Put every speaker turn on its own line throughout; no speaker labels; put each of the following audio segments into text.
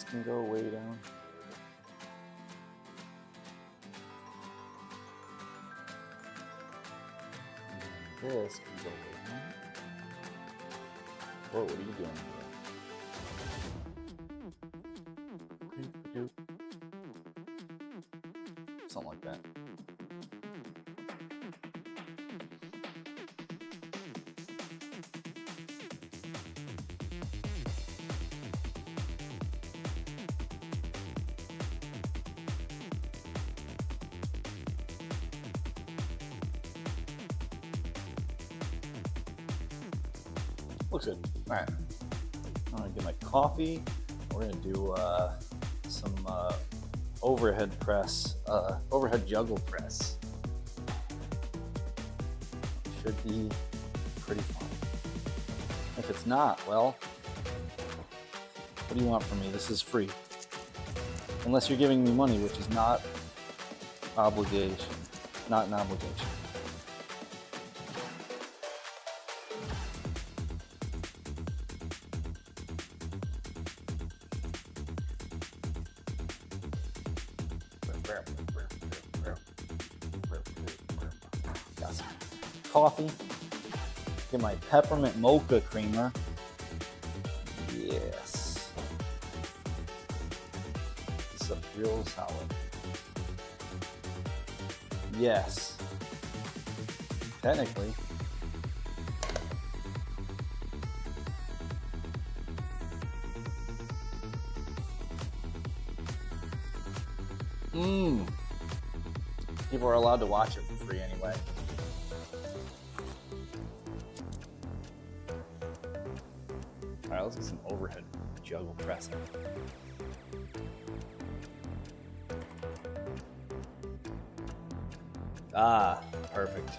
can go way down. And this can go way down. Whoa, what are you doing here? Something like that. Looks good. All right. I'm gonna get my coffee. We're gonna do some overhead press, overhead juggle press. Should be pretty fun. If it's not, well, what do you want from me? This is free. Unless you're giving me money, which is not obligation, not an obligation. Got some coffee. Get my peppermint mocha creamer. Yes. This is a real solid. Yes. Technically. People are allowed to watch it for free anyway. All right, let's get some overhead juggle pressing. Ah, perfect.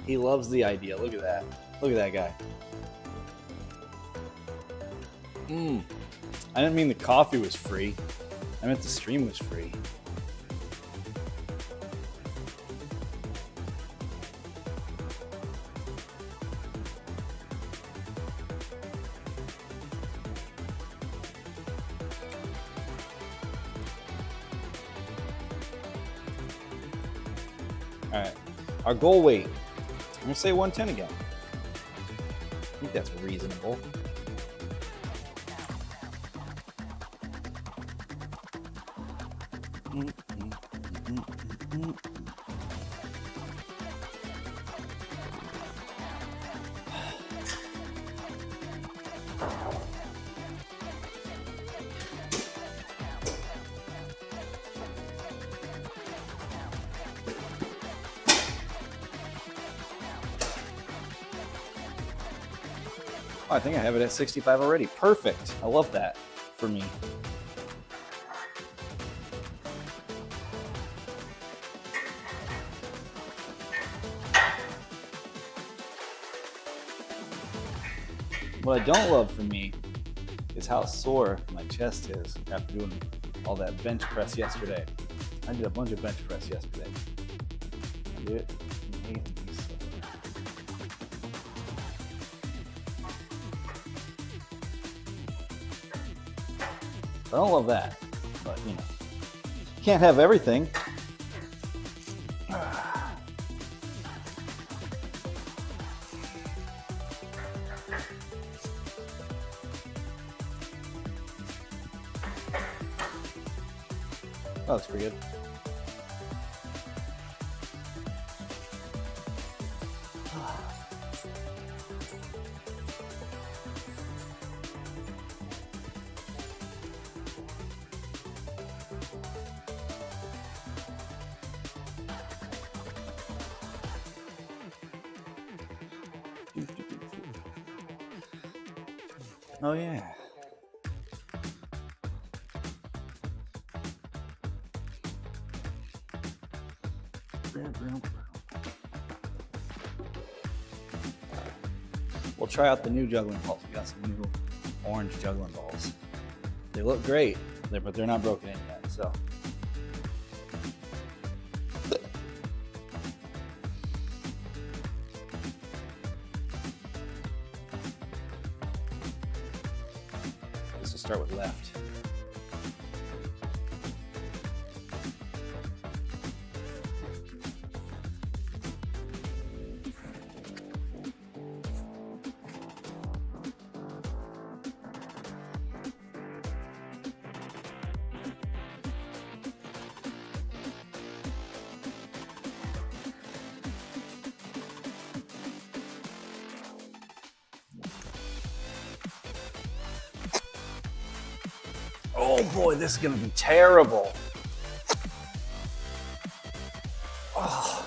He loves the idea. Look at that. Look at that guy. I didn't mean the coffee was free. I meant the stream was free. All right, our goal weight. I'm gonna say 110 again. I think that's reasonable. Oh, I think I have it at 65 already. Perfect. I love that for me. What I don't love for me is how sore my chest is after doing all that bench press yesterday. I did a bunch of bench press yesterday. It made me sore. I don't love that, but you know, can't have everything. Oh, that's pretty good. Oh yeah. We'll try out the new juggling balls. We got some new orange juggling balls. They look great, but they're not broken in yet, so. start with left. Oh boy, this is gonna be terrible. Oh.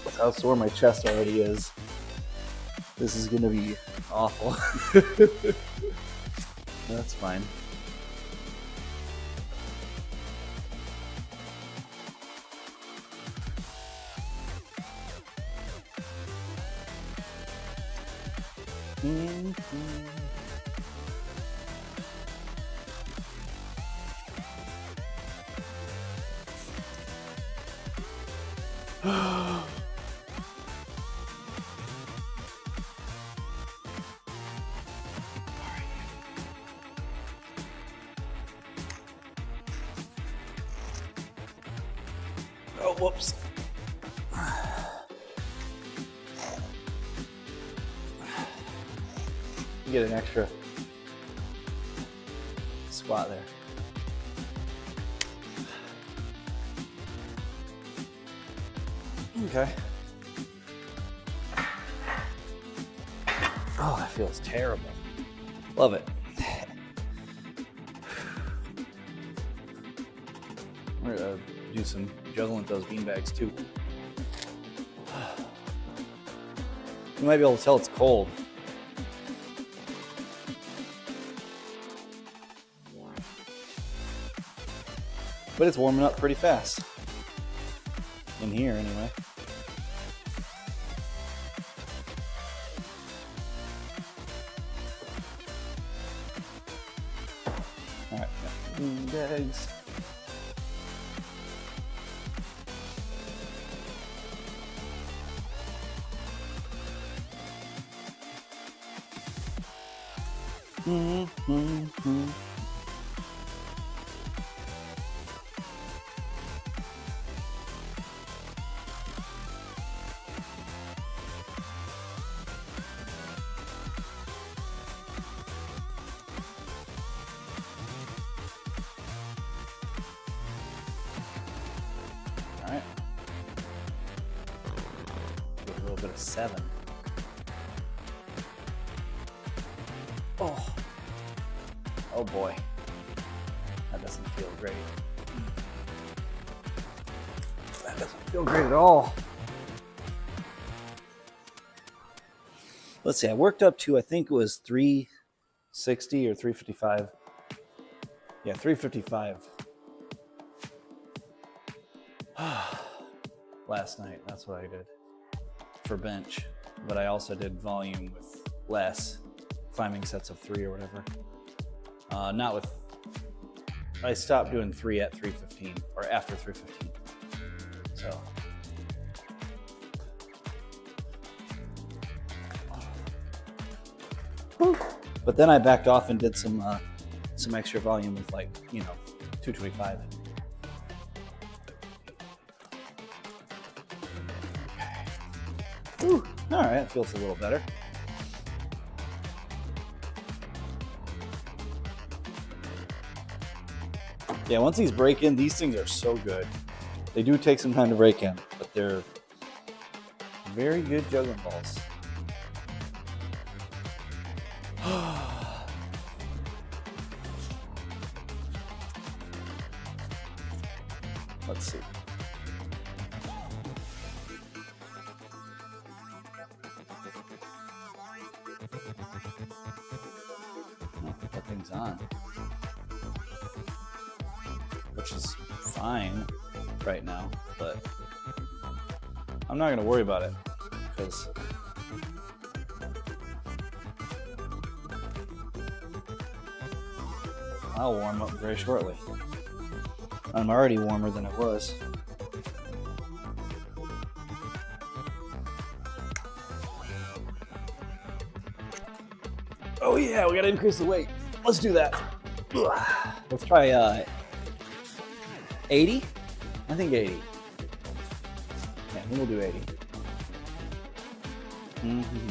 That's how sore my chest already is. This is gonna be awful. That's fine. Oh, whoops. You get an extra squat there. Okay. Oh, that feels terrible. Love it. We're gonna do some juggling with those beanbags too. You might be able to tell it's cold. But it's warming up pretty fast. In here, anyway. All right, beanbags. All right. Get a little bit of 7. Oh. Oh boy. That doesn't feel great. That doesn't feel great at all. Let's see, I worked up to, I think it was 360 or 355. Yeah, 355. Last night, that's what I did for bench. But I also did volume with less, climbing sets of 3 or whatever. Not with, I stopped doing 3 at 315 or after 315. So. But then I backed off and did some extra volume with 225. Ooh, all right, it feels a little better. Yeah, once these break in, these things are so good. They do take some time to break in, but they're very good juggling balls. Let's see. Oh, that thing's on. Which is fine right now, but I'm not gonna worry about it because I'll warm up very shortly. I'm already warmer than I was. Oh yeah. yeah, we gotta increase the weight. Let's do that. Let's try 80. I think 80. Yeah, I think we'll do 80. Mm-hmm.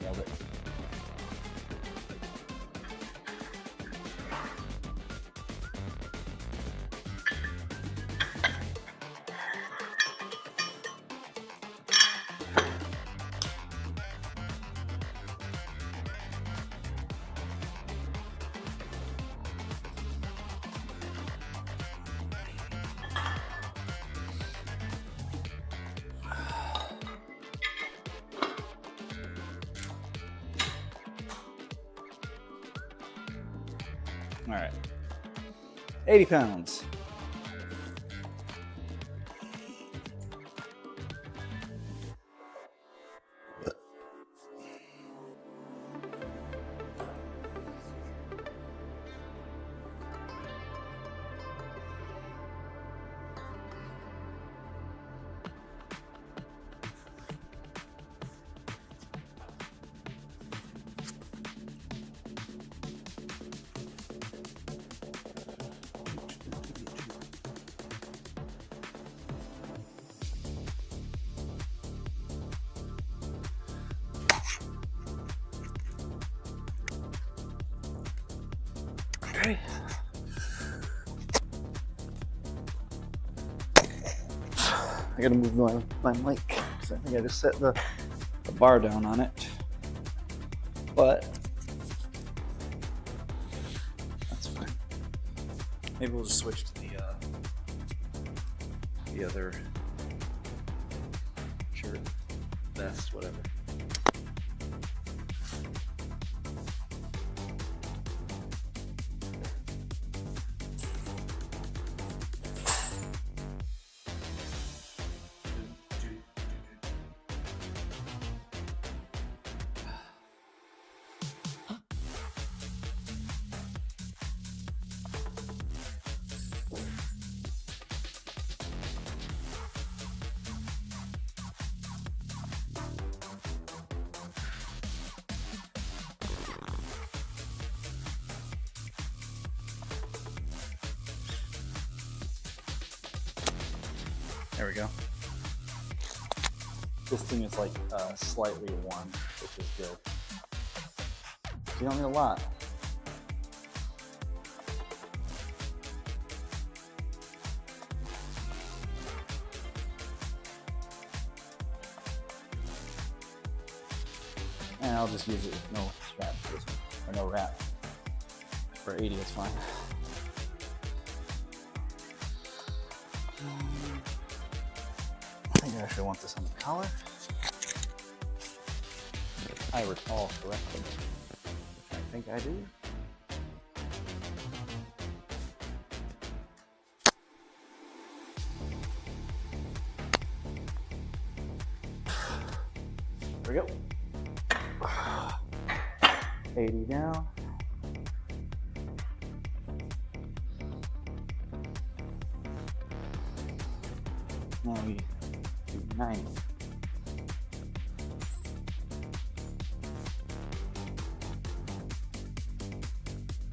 Nailed it. All right, 80 pounds. Okay. I gotta move my mic because I think I just set the bar down on it. But that's fine. Maybe we'll just switch to the other shirt, vest, whatever. There we go. This thing is like slightly warm, which is good. You don't need a lot. And I'll just use it with no strap for this one, or no wrap. For 80, it's fine. I think I actually want this on the collar. If I recall correctly. I think I do. There we go. 80 down. Now we do 90.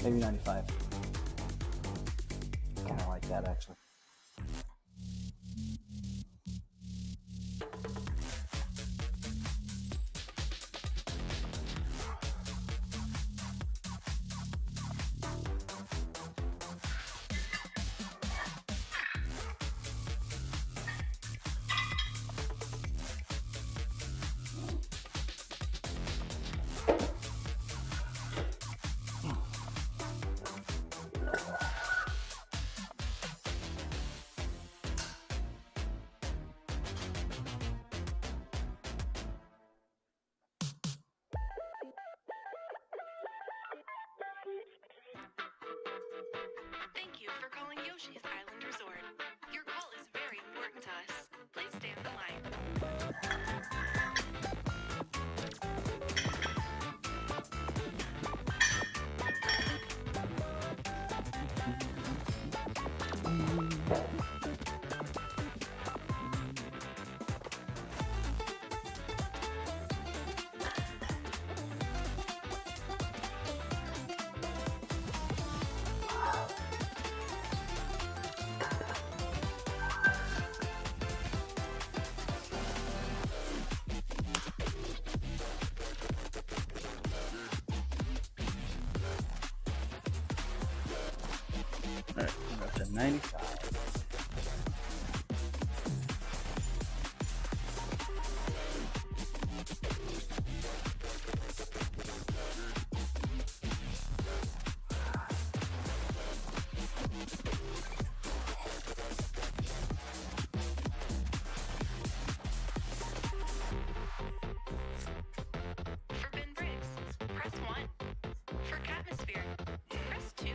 Maybe 95. Kind of like that actually.
Thank you for calling Yoshi's Island Resort. Your call is very important to us. Please stay on the line.
All right, we're up to 95.
For Ben Briggs, press 1. For Atmosphere, press 2.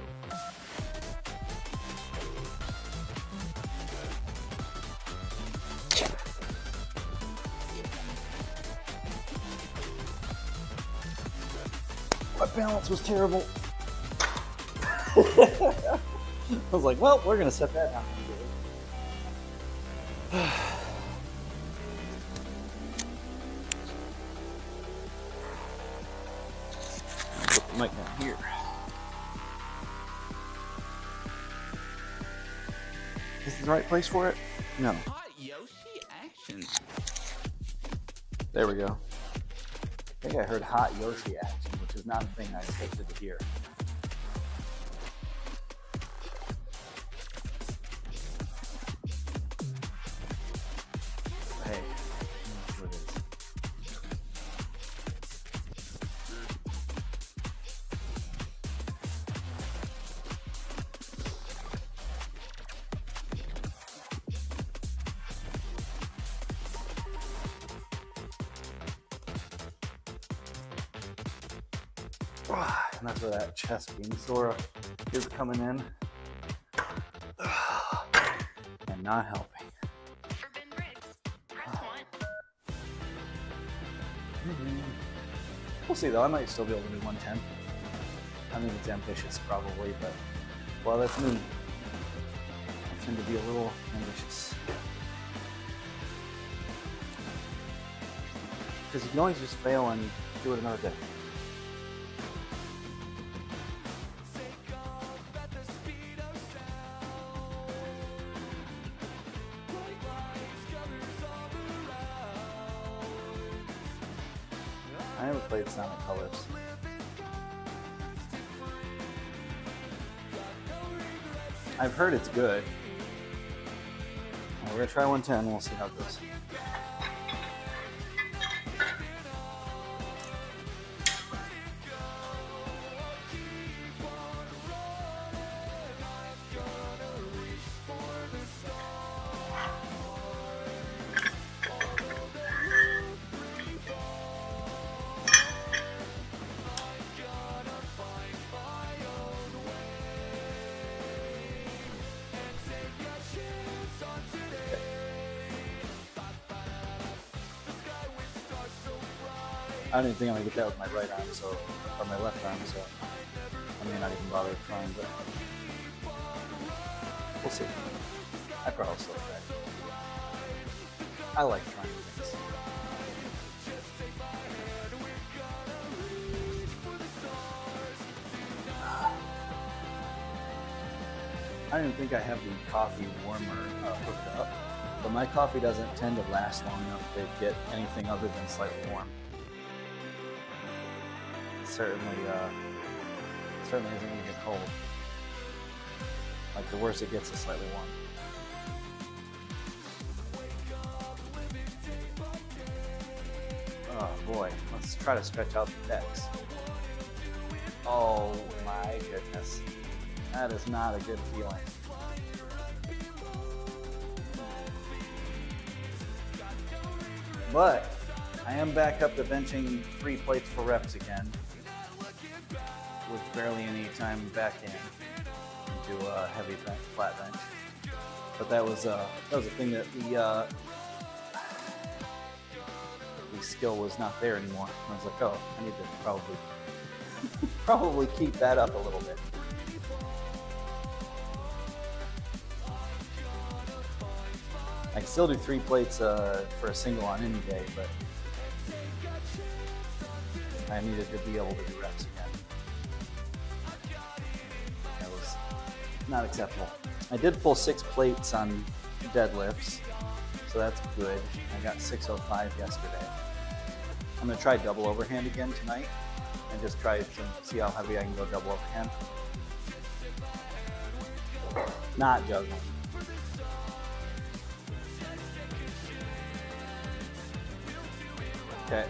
My balance was terrible. I was like, well, we're going to set that down. Put the mic down here. Is this the right place for it? No.
Hot Yoshi action.
There we go. I think I heard hot Yoshi action, which is not a thing I expected to hear. Hey, that's what it is. And that's where that chest being sore is coming in and not helping.
For Ben Briggs, press 1.
We'll see though, I might still be able to do 110. I mean, it's ambitious probably, but well, that's me. I tend to be a little ambitious. Because you can always just fail and do it another day. I never played Sonic Colors. I've heard it's good. We're gonna try 110, we'll see how it goes. I don't even think I'm gonna get that with my right arm, so, or my left arm, so I may not even bother trying, but we'll see. I probably still try. I like trying things. I don't even think I have the coffee warmer hooked up, but my coffee doesn't tend to last long enough to get anything other than slightly warm. Certainly isn't going to get cold. Like the worse it gets is slightly warm. Oh boy, let's try to stretch out the decks. Oh my goodness. That is not a good feeling. But I am back up to benching 3 plates for reps again, with barely any time back in do a heavy bench, flat bench. But that was a thing that the skill was not there anymore. I was like, oh, I need to probably keep that up a little bit. I can still do 3 plates for a single on any day, but I needed to be able to do reps again. That was not acceptable. I did pull 6 plates on deadlifts, so that's good. I got 605 yesterday. I'm gonna try double overhand again tonight and just try to see how heavy I can go double overhand. Not juggling. Okay.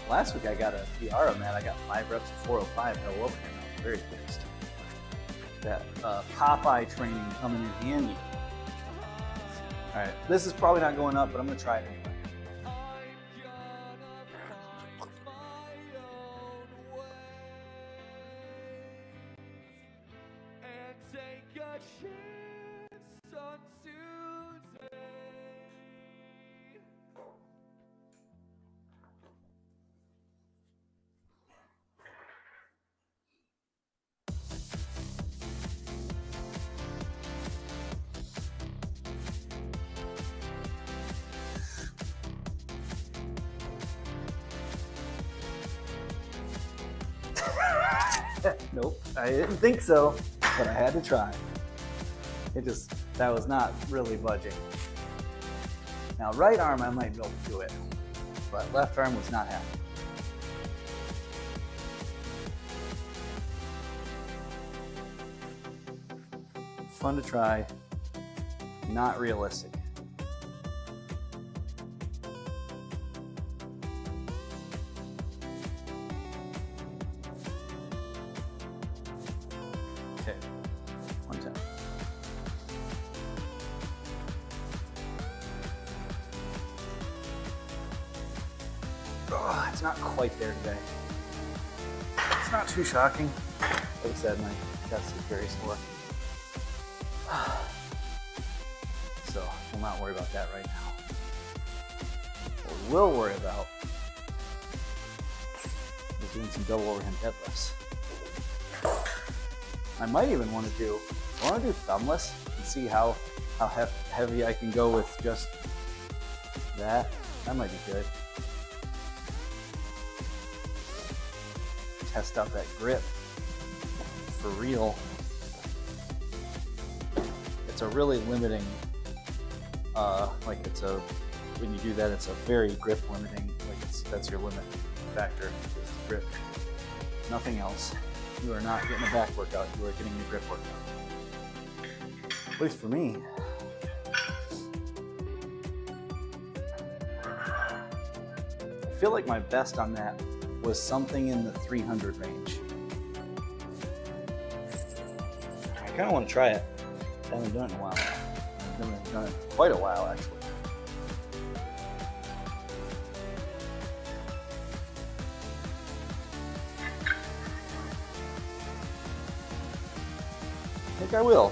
Last week I got a PR on that. I got 5 reps of 405 double overhand. I was very pleased. That Popeye training coming in handy. All right, this is probably not going up, but I'm gonna try it anyway. Nope, I didn't think so, but I had to try. That was not really budging. Now, right arm, I might be able to do it, but left arm was not happy. Fun to try, not realistic. Okay, 110. Oh, it's not quite there today. It's not too shocking. Like I said, my chest is very sore. So we'll not worry about that right now. What we will worry about is doing some double overhand deadlifts. I might even want to do thumbless and see how heavy I can go with just that. That might be good. Test out that grip for real. It's a really limiting, when you do that, it's a very grip limiting, that's your limit factor, is the grip. Nothing else. You are not getting a back workout, you are getting a grip workout. At least for me. I feel like my best on that was something in the 300 range. I kind of want to try it. I haven't done it in a while. I haven't done it in quite a while, actually. I think I will.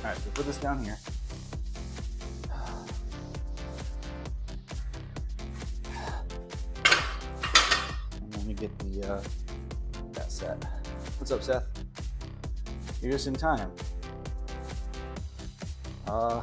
All right, so put this down here. And let me get that set. What's up, Seth? You're just in time. Uh,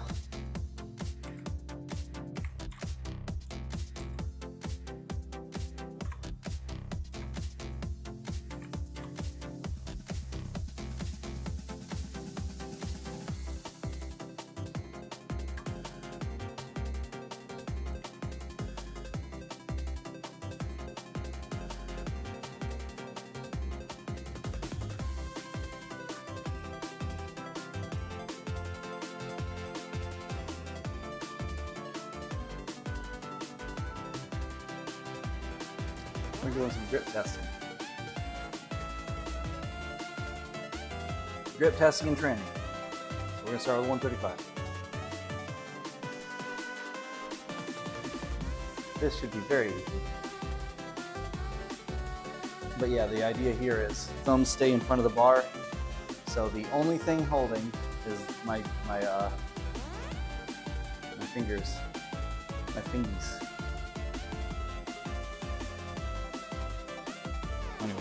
we're doing some grip testing. Grip testing and training. So we're gonna start with 135. This should be very easy. But yeah, the idea here is thumbs stay in front of the bar. So the only thing holding is my fingers, my fingies. Anyway.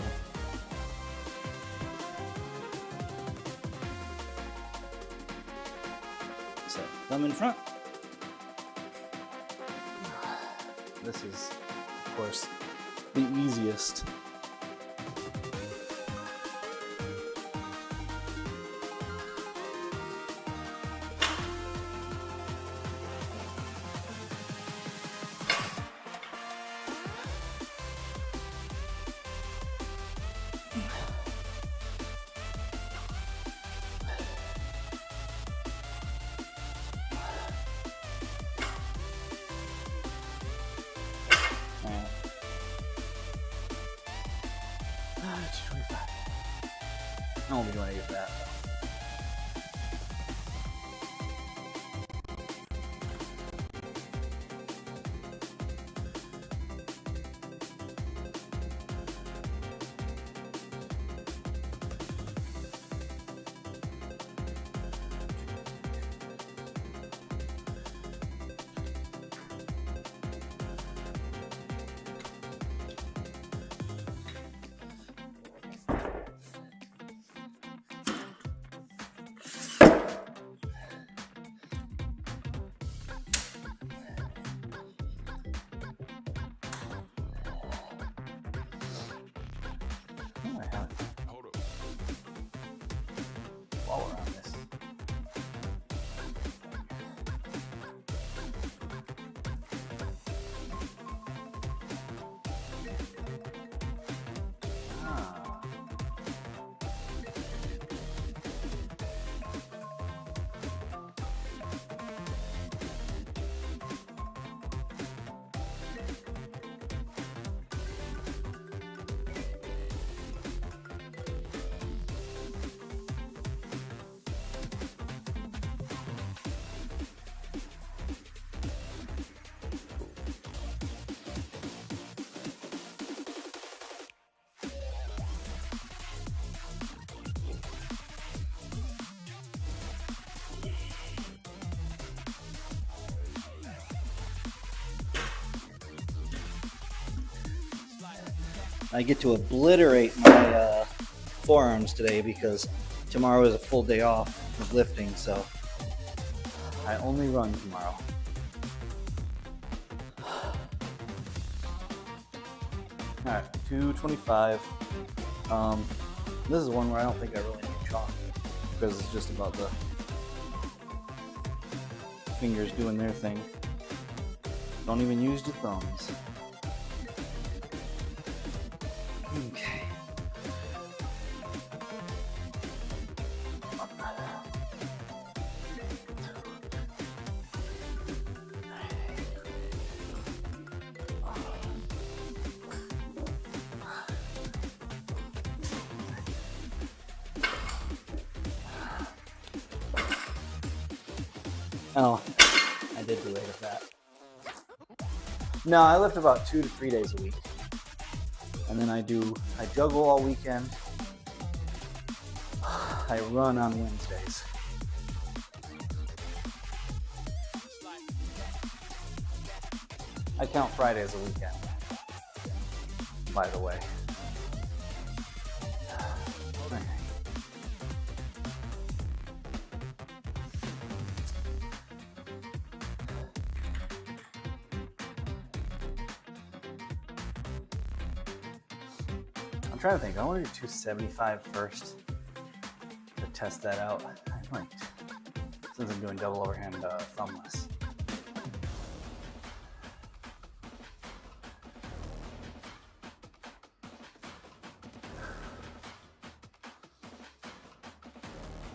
So thumb in front. This is, of course, the easiest. I won't be doing any of that.
Hold up.
While we're on this. I get to obliterate my forearms today because tomorrow is a full day off of lifting, so I only run tomorrow. All right, 225. This is one where I don't think I really need chalk because it's just about the fingers doing their thing. Don't even use your thumbs. Okay. Oh, I did delay with that. No, I lift about 2 to 3 days a week. And then I juggle all weekend. I run on Wednesdays. I count Friday as a weekend, by the way. trying to think. I want to do 275 first to test that out. I might, since I'm doing double overhand thumbless.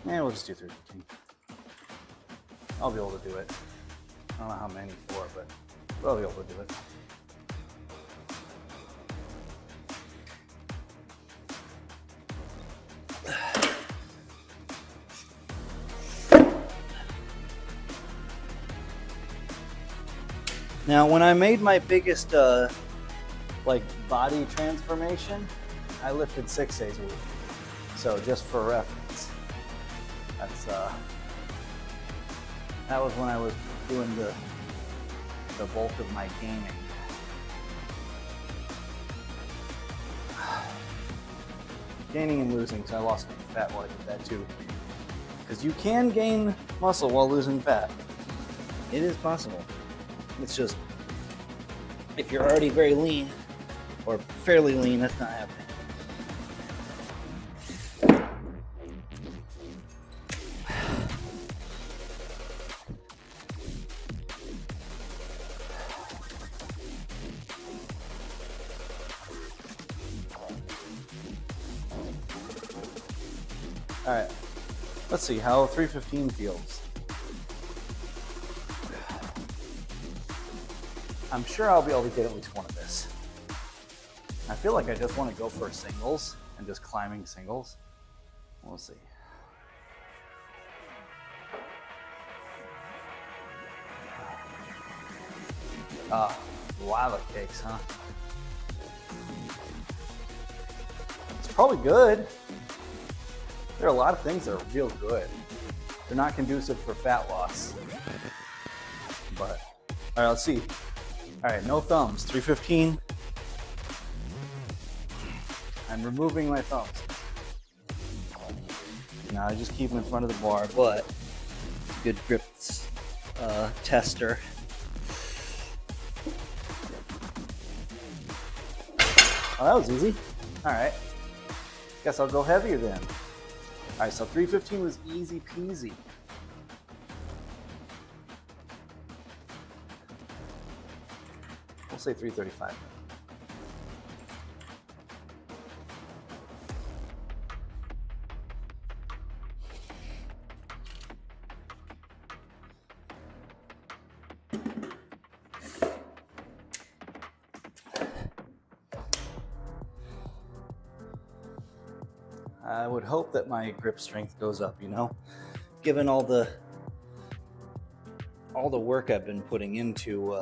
And we'll just do 315. I'll be able to do it. I don't know how many for, but I'll be able to do it. Now, when I made my biggest like body transformation, I lifted 6 days a week. So just for reference, that's that was when I was doing the bulk of my gaining. Gaining and losing, so I lost fat while I did that too. Because you can gain muscle while losing fat. It is possible. It's just, if you're already very lean, or fairly lean, that's not happening. All right, let's see how 315 feels. I'm sure I'll be able to get at least one of this. I feel like I just want to go for singles and just climbing singles. We'll see. Lava cakes, huh? It's probably good. There are a lot of things that are real good. They're not conducive for fat loss. But, all right, let's see. All right, no thumbs, 315. I'm removing my thumbs. Now I just keep them in front of the bar, but good grip tester. Oh, that was easy. All right, guess I'll go heavier then. All right, so 315 was easy peasy. We'll say 335. I would hope that my grip strength goes up, you know, given all the work I've been putting into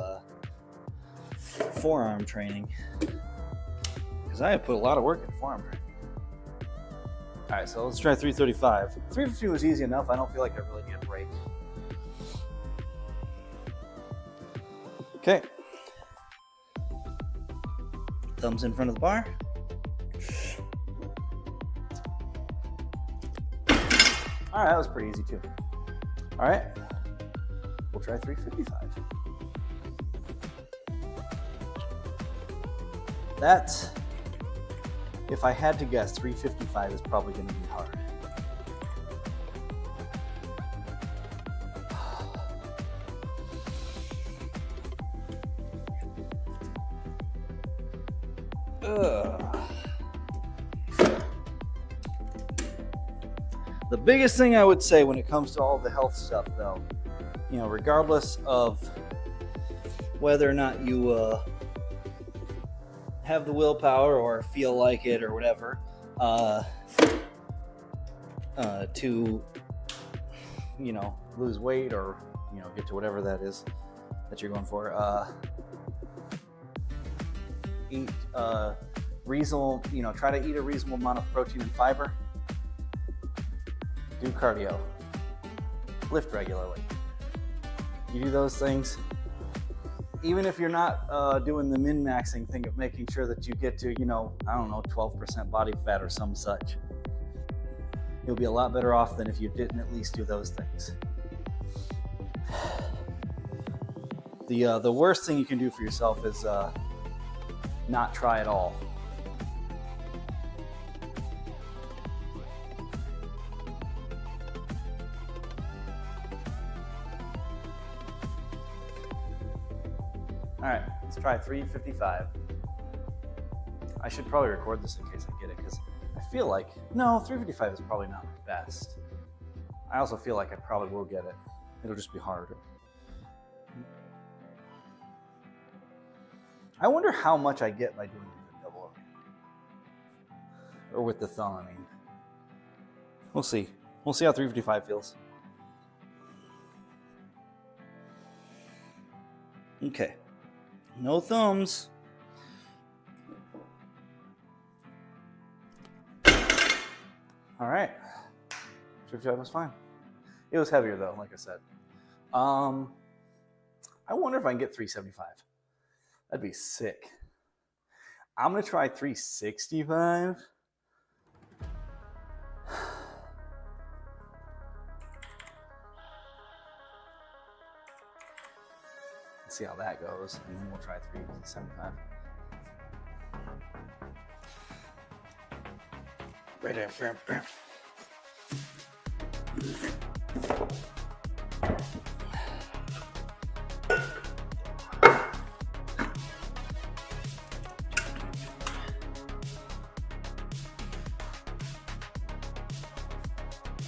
forearm training, because I have put a lot of work in forearm training. All right, so let's try 335. 315 was easy enough. I don't feel like I really need a break. Okay. Thumbs in front of the bar. All right, that was pretty easy too. All right, we'll try 355. That's, if I had to guess, 355 is probably going to be hard. The biggest thing I would say when it comes to all the health stuff, though, you know, regardless of whether or not you have the willpower or feel like it or whatever, to, you know, lose weight or, you know, get to whatever that is that you're going for, eat reasonable, you know, try to eat a reasonable amount of protein and fiber. Do cardio. Lift regularly. You do those things, even if you're not doing the min-maxing thing of making sure that you get to, you know, I don't know, 12% body fat or some such. You'll be a lot better off than if you didn't at least do those things. The worst thing you can do for yourself is not try at all. All right, let's try 355. I should probably record this in case I get it because I feel like, no, 355 is probably not the best. I also feel like I probably will get it. It'll just be harder. I wonder how much I get by doing the double over. Or with the thumb, I mean. We'll see. We'll see how 355 feels. Okay. No thumbs. All right. 355 was fine. It was heavier though, like I said. I wonder if I can get 375. That'd be sick. I'm gonna try 365. Let's see how that goes, and then we'll try 375. Right there.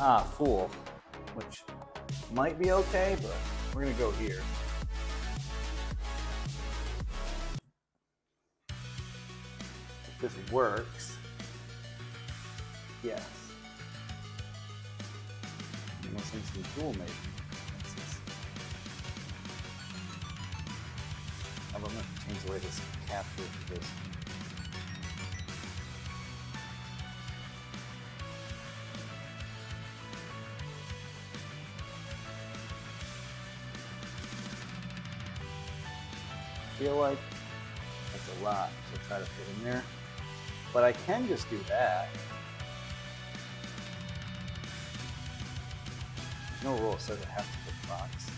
Ah, fool, which might be okay, but we're gonna go here. If this works, yes. I'm gonna send some tool maybe. I'm gonna change the way this captures this. I feel like that's a lot to try to fit in there, but I can just do that. There's no rule that says I have to fit the box.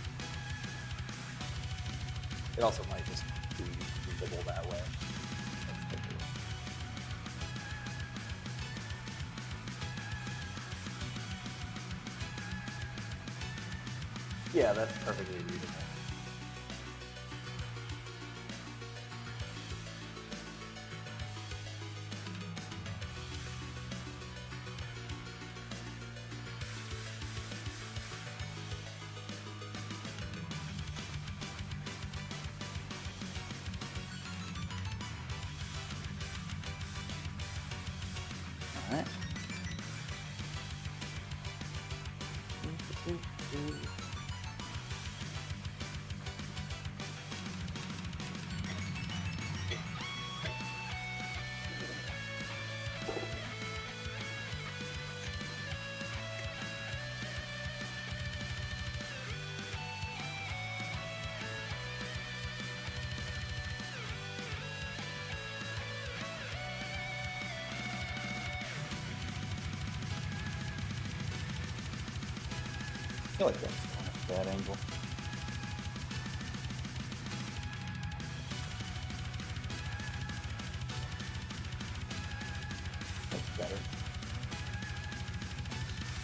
It also might just be visible that way. Yeah, that's perfectly readable. All right. I feel like that's kind of a bad angle. That's better.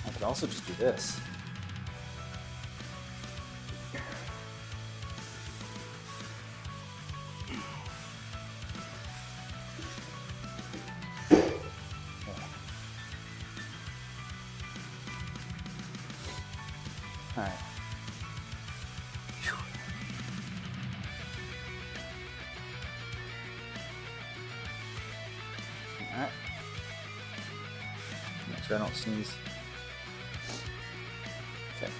I could also just do this. All right. All right. Make sure I don't sneeze. Okay.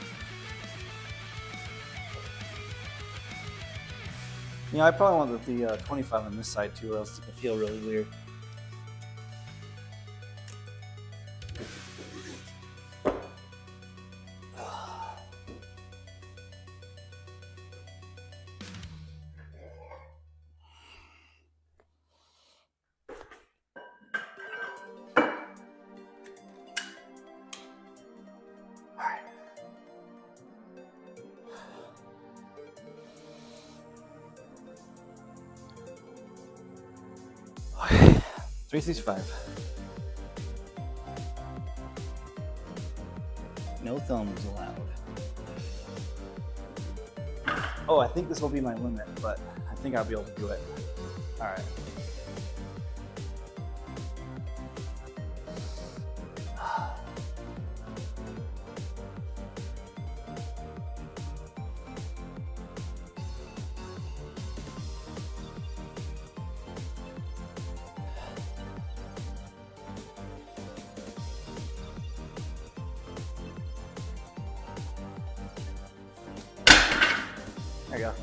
Yeah, I probably want the 25 on this side too, or else it's gonna feel really weird. Okay, 365. No thumbs allowed. Oh, I think this will be my limit, but I think I'll be able to do it. All right. There you go.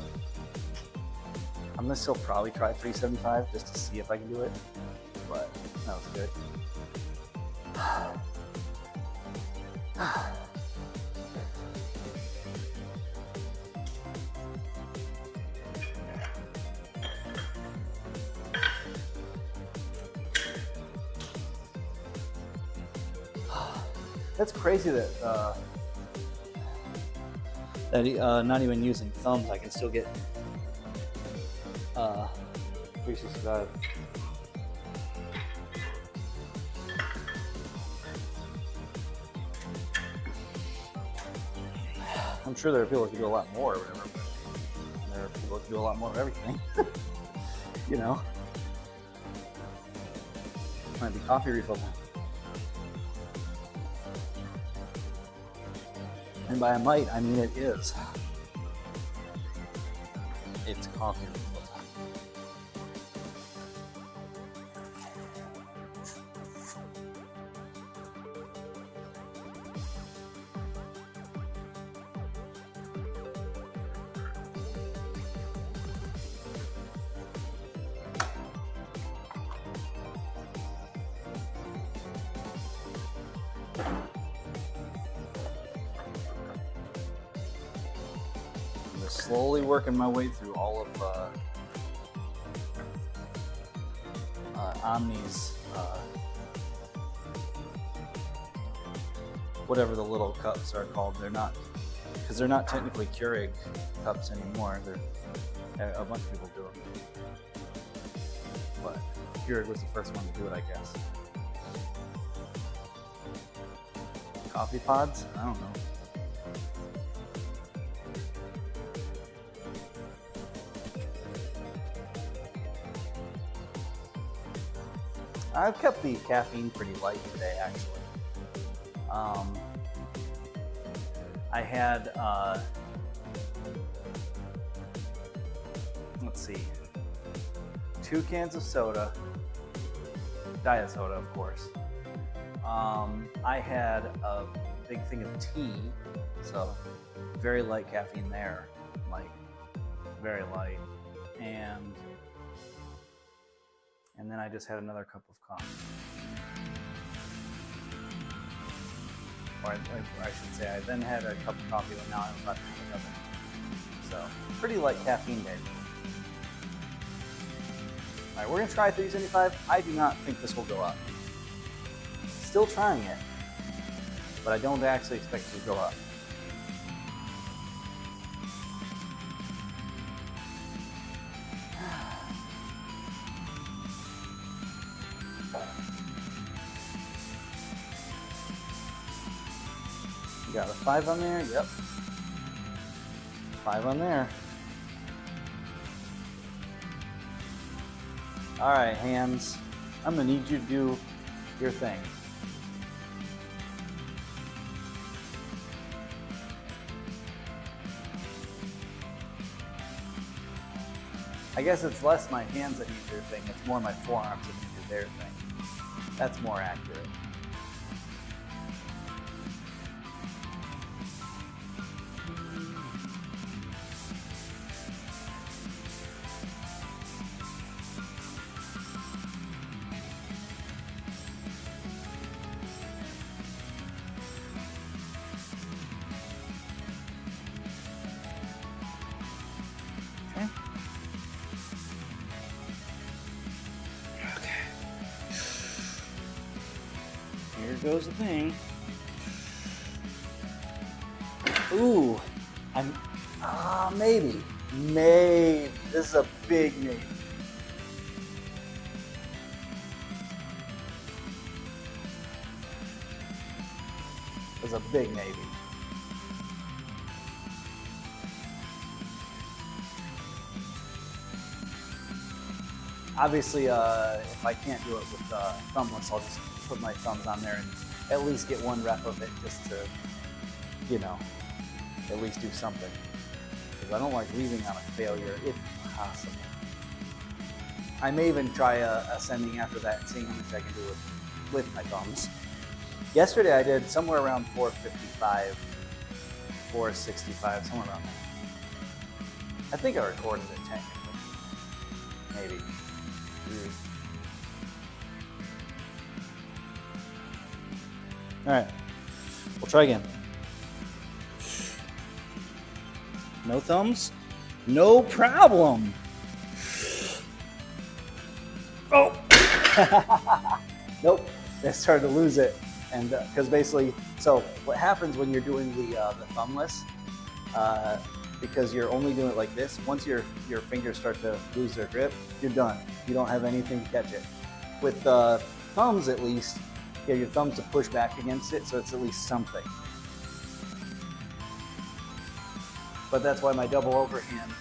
I'm gonna still probably try 375 just to see if I can do it, but that was good. That's crazy that not even using thumbs, I can still get 365. I'm sure there are people who can do a lot more or whatever, but there are people who can do a lot more of everything. You know? Might be coffee refill time. And by a might, I mean it is. It's coffee refill time. Slowly working my way through all of Omni's whatever the little cups are called. They're not, because they're not technically Keurig cups anymore. They're a bunch of people do them, but Keurig was the first one to do it, I guess. Coffee pods? I don't know. I've kept the caffeine pretty light today, actually. I had, let's see, 2 cans of soda, diet soda, of course. I had a big thing of tea, so very light caffeine there, like very light, and then I just had another cup of coffee. Or I should say, I then had a cup of coffee, and now I'm about to have another. So, pretty light caffeine day. All right, we're gonna try 375. I do not think this will go up. Still trying it, but I don't actually expect it to go up. You got a 5 on there? Yep. 5 on there. All right, hands. I'm gonna need you to do your thing. I guess it's less my hands that need their thing, it's more my forearms that need to do their thing. That's more accurate. Here goes the thing. Ooh, maybe. This is a big maybe. This is a big maybe. Obviously, if I can't do it with thumbless, I'll just put my thumbs on there and at least get one rep of it just to, you know, at least do something. Because I don't like leaving on a failure if possible. I may even try ascending after that and seeing how much I can do with my thumbs. Yesterday I did somewhere around 455, 465, somewhere around there. I think I recorded it technically. Maybe. All right, we'll try again. No thumbs? No problem. Oh! Nope, I started to lose it. And because basically, so what happens when you're doing the thumbless, because you're only doing it like this, once your fingers start to lose their grip, you're done. You don't have anything to catch it. With thumbs, at least, you have your thumbs to push back against it, so it's at least something. But that's why my double overhand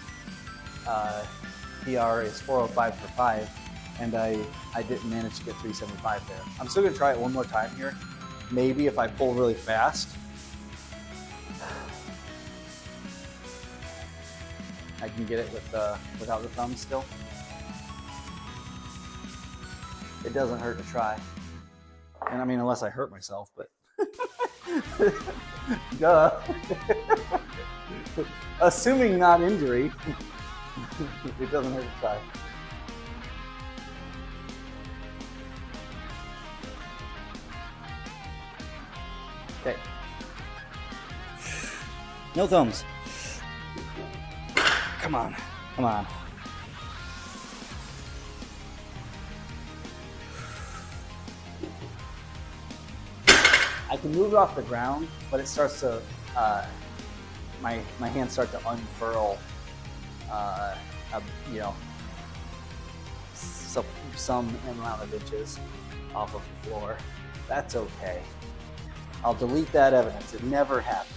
PR is 405 for 5, and I didn't manage to get 375 there. I'm still gonna try it one more time here. Maybe if I pull really fast, I can get it with without the thumbs still. It doesn't hurt to try. And I mean, unless I hurt myself, but duh. Assuming not injury, it doesn't hurt to try. Okay. No thumbs. Come on, come on. I can move it off the ground, but it starts to, my hands start to unfurl, you know, some amount of inches off of the floor. That's okay. I'll delete that evidence. It never happened.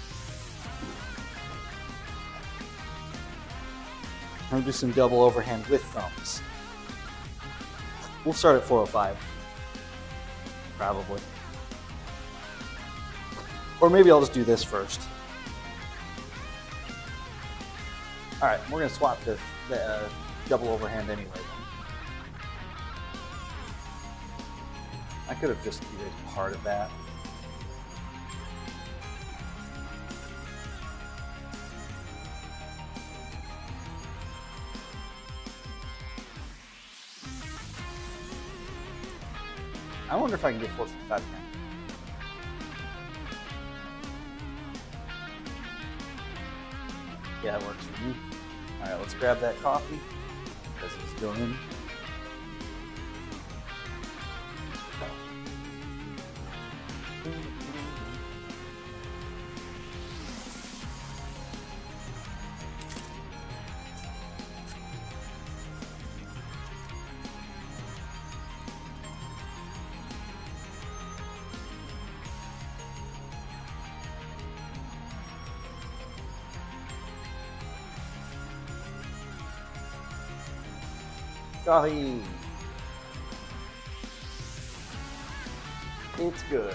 I'm gonna do some double overhand with thumbs. We'll start at 405, probably. Or maybe I'll just do this first. All right, we're gonna swap the double overhand anyway. I could have just erased part of that. I wonder if I can get 455 again. Yeah, it works for me. All right, let's grab that coffee because it's done. Coffee. It's good.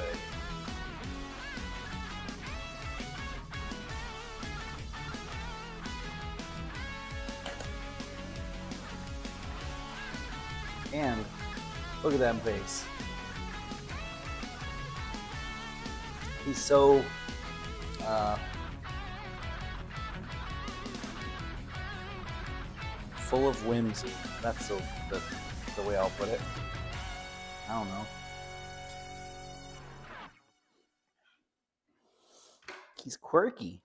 And look at that face. He's so full of whimsy. That's the way I'll put it. I don't know. He's quirky.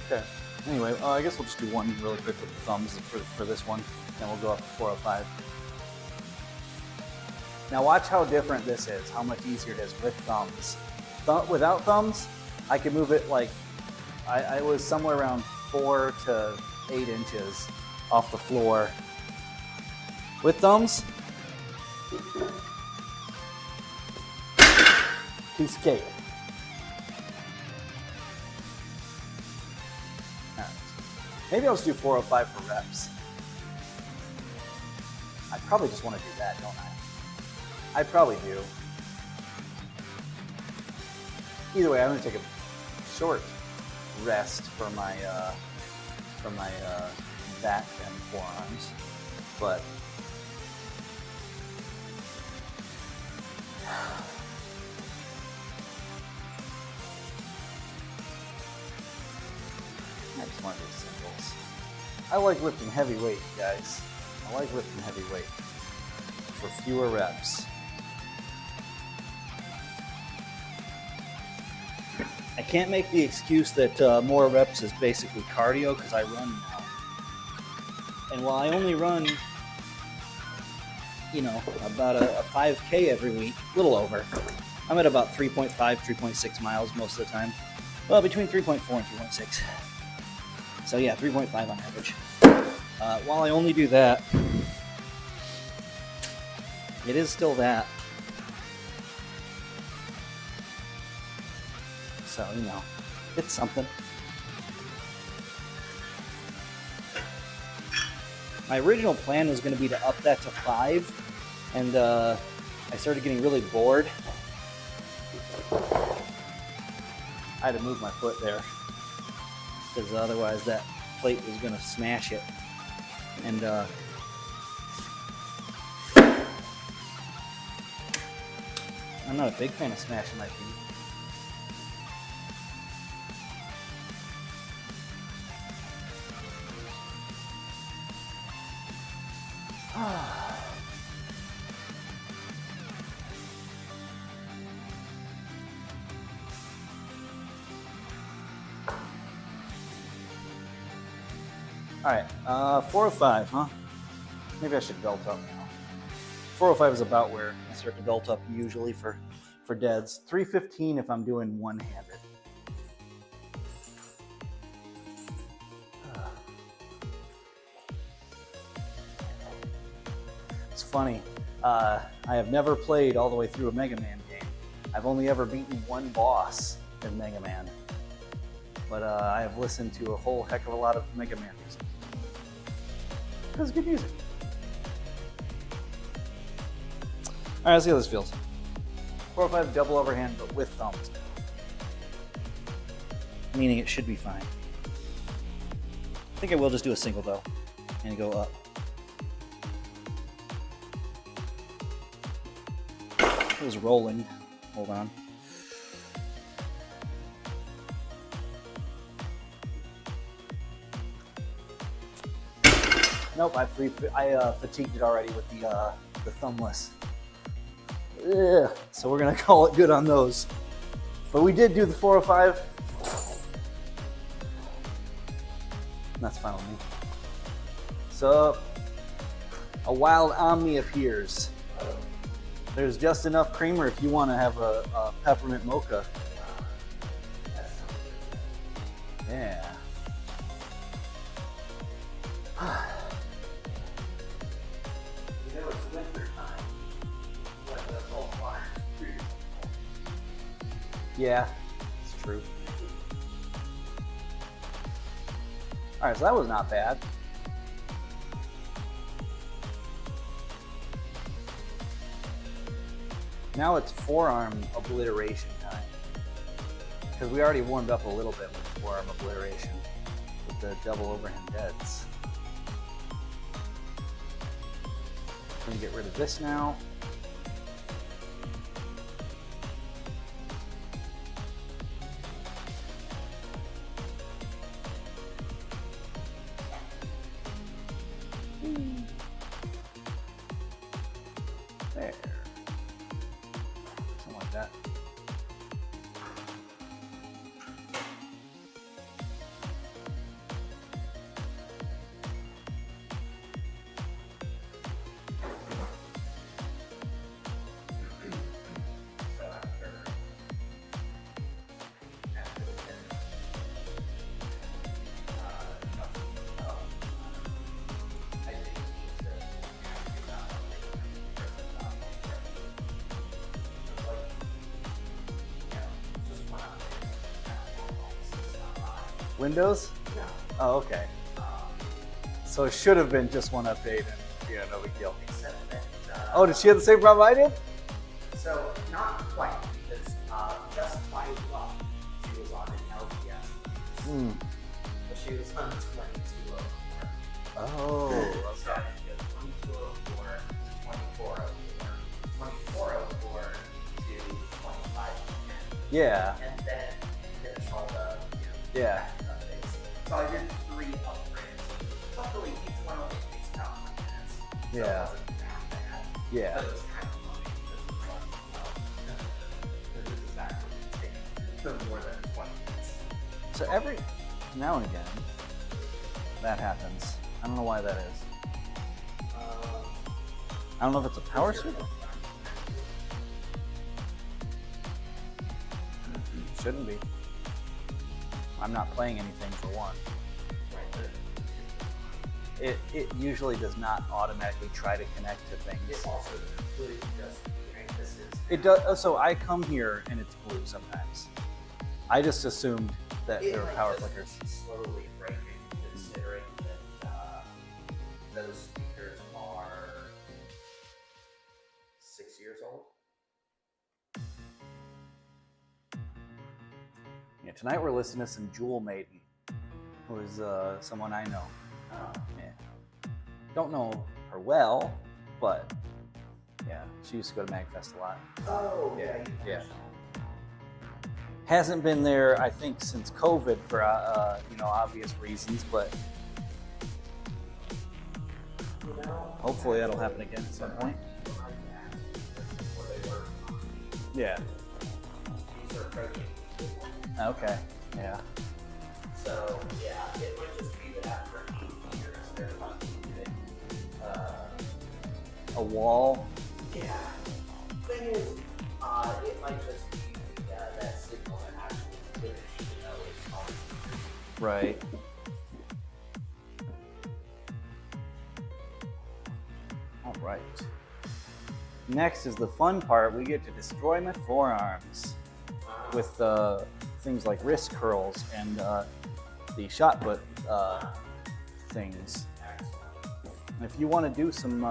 Okay. Anyway, I guess we'll just do one really quick with the thumbs for this one, and we'll go up to 405. Now watch how different this is, how much easier it is with thumbs. Without thumbs, I could move it like, I was somewhere around 4 to 8 inches off the floor. With thumbs, Piece of cake. All right. Maybe I'll just do 405 for reps. I probably just want to do that, don't I? I probably do. Either way, I'm going to take a short rest for my back and forearms, but I just want to do singles. I like lifting heavy weight, guys. I like lifting heavy weight for fewer reps. I can't make the excuse that more reps is basically cardio because I run now. And while I only run, you know, about a 5K every week, a little over, I'm at about 3.5, 3.6 miles most of the time. Well, between 3.4 and 3.6. So yeah, 3.5 on average. While I only do that, it is still that. So, you know, it's something. My original plan was going to be to up that to 5, and I started getting really bored. I had to move my foot there, because otherwise that plate was going to smash it. And I'm not a big fan of smashing my feet. All right, 405, huh? Maybe I should belt up now. 405 is about where I start to belt up usually for deads. 315 if I'm doing one-handed. It's funny. I have never played all the way through a Mega Man game. I've only ever beaten one boss in Mega Man. But I have listened to a whole heck of a lot of Mega Man music. That's good music. All right, let's see how this feels. 405 double overhand, but with thumbs. Meaning it should be fine. I think I will just do a single though, and go up. It was rolling. Hold on. Nope, I fatigued it already with the thumbless. Ugh. So we're gonna call it good on those. But we did do the 405. That's fine with me. So a wild Omni appears. There's just enough creamer if you want to have a peppermint mocha. Yeah. Yeah, it's true. All right, so that was not bad. Now it's forearm obliteration time. Because we already warmed up a little bit with forearm obliteration with the double overhand deads. I'm gonna get rid of this now. There. Something like that. Windows?
No.
Oh, okay. So it should have been just one update and yeah, no big deal.
Except that.
Oh, did she have the same problem I did?
So not quite, because just by luck, she was on an LGS.
Hmm.
But she was on 2204.
Oh,
So
okay.
she goes 2204 to 2404, 2404 to 2510.
Yeah.
And then finish all the
Yeah.
updates. So I did 3 upgrades. Luckily, each one only takes about 20 minutes. So
Yeah.
it wasn't that bad.
Yeah.
But it was kind of funny because it's like, this is actually taking more than 20 minutes.
So every now and again, that happens. I don't know why that is. I don't know if it's a power switch. Shouldn't be. I'm not playing anything for one. It usually does not automatically try to connect to things.
It's also included just, right, this is.
It does. So I come here and it's blue sometimes. I just assumed that
It
there were
might
power
just
flickers.
be slowly breaking, considering that those speakers are 6 years old.
Yeah, tonight we're listening to some Jewel Maiden, who is someone I know.
Oh.
Yeah. Don't know her well, but yeah, she used to go to MagFest a lot.
Oh,
Yeah,
you
yeah.
mentioned.
Hasn't been there, I think, since COVID for obvious reasons, but
You know,
hopefully that'll happen again at some point. Yeah.
These are protein.
Okay. Yeah.
So, yeah, it might just be that after 8 years, they're lucky that,
A wall.
yeah. Thing is, it might just be that signal that actually finished, is on.
Right. All right. Next is the fun part. We get to destroy my forearms with things like wrist curls and the shot put things. And if you want to do some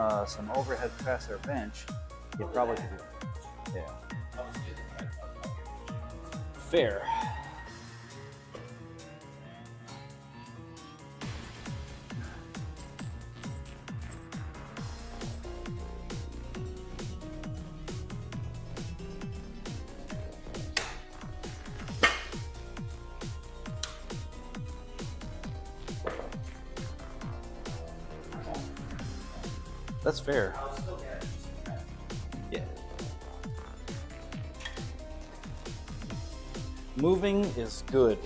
overhead press or bench, you probably could do it. Yeah. Fair. That's fair.
I'll still get it.
Yeah. Moving is good.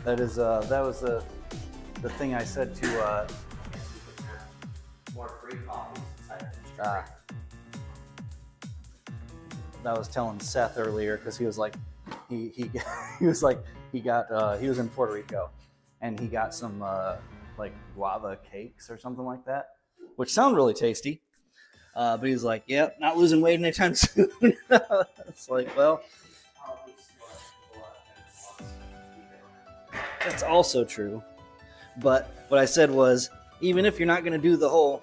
That was the thing I said to
Guess we could have more free coffee since I finished
that I was telling Seth earlier because he was like he was like he was in Puerto Rico and he got some like guava cakes or something like that, which sound really tasty. But he's like, "Yep, not losing weight anytime soon." It's like, well, that's also true. But what I said was, even if you're not going to do the whole,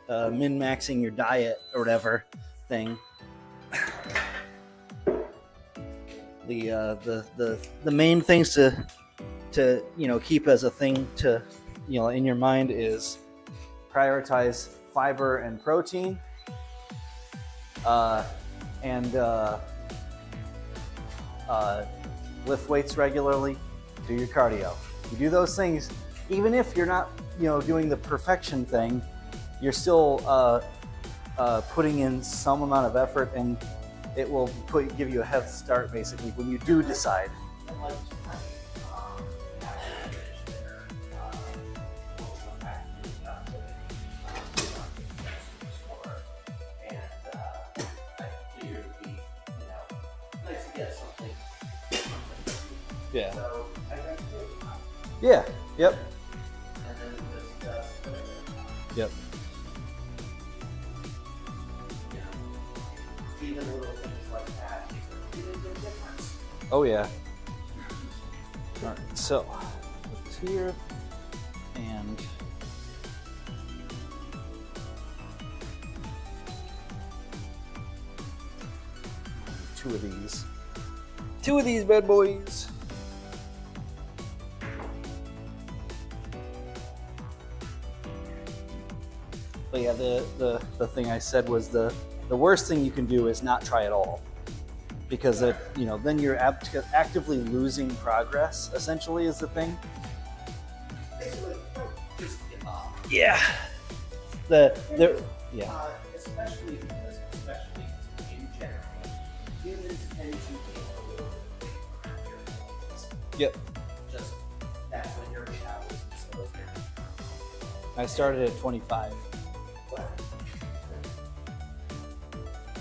min-maxing your diet or whatever thing, the main things to keep as a thing to in your mind is prioritize fiber and protein, and lift weights regularly, do your cardio. You do those things, even if you're not doing the perfection thing, you're still putting in some amount of effort, and it will give you a head start basically when you do decide. Yeah.
So I got to
Yeah. Yep.
and then just
Yep.
even little things like that make a really big difference.
Oh yeah. All right, so put this here and two of these. Two of these bad boys. But yeah, the thing I said was the worst thing you can do is not try at all, because it, you know, then you're actively losing progress. Essentially, is the thing.
Basically, just give up.
Yeah. Yeah.
Especially because, especially in general, humans tend to be a little bit around your goals.
Yep.
Just that's when your metabolism slows down.
I started at 25.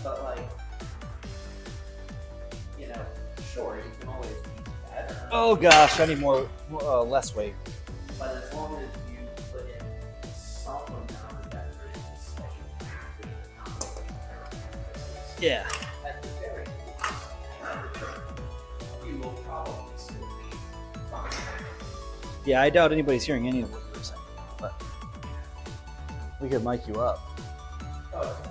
But like, you know, sure, you can always be better.
Oh gosh, I need more, less weight.
But as long as you put in some amount of effort in this session,
Yeah.
at the very least, you will probably still be fine.
Yeah, I doubt anybody's hearing any of what you're saying, but we could mic you up.
Oh, it's fine.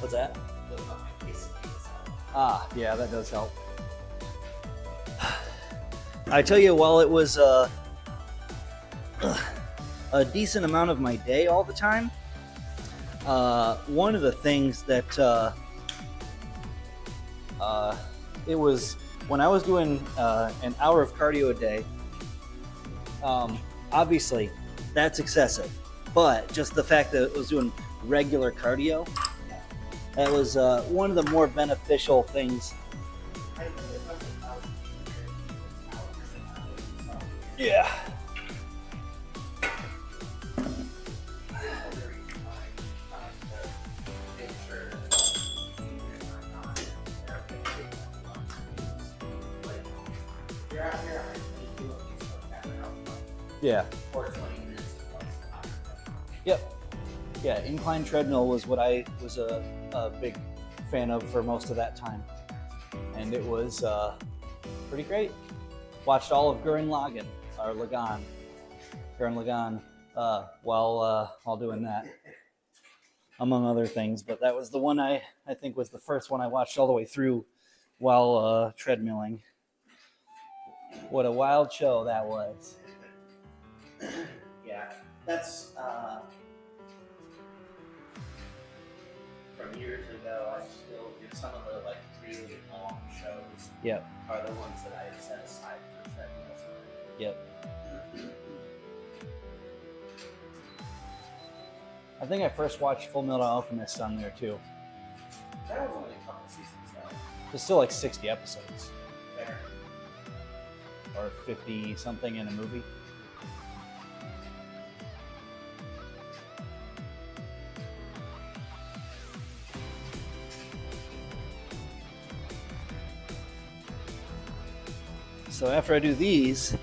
What's that? Ah, yeah, that does help. I tell you, while it was a decent amount of my day all the time, one of the things that it was when I was doing an hour of cardio a day. Obviously, that's excessive, but just the fact that it was doing regular cardio, that was one of the more beneficial things. Yeah. Yeah. Yep. Yeah, incline treadmill was what I was a big fan of for most of that time. And it was pretty great. Watched all of Gurren Lagann, while doing that, among other things. But that was the one I think was the first one I watched all the way through while treadmilling. What a wild show that was.
Yeah, that's from years ago. I still do some of the like really long shows.
Yep.
Are the ones that I set aside for treadmill time.
Yep. I think I first watched Full Metal Alchemist on there too.
That was only a couple seasons though.
There's still like 60 episodes.
Fair.
Or 50 something in a movie. So after I do these,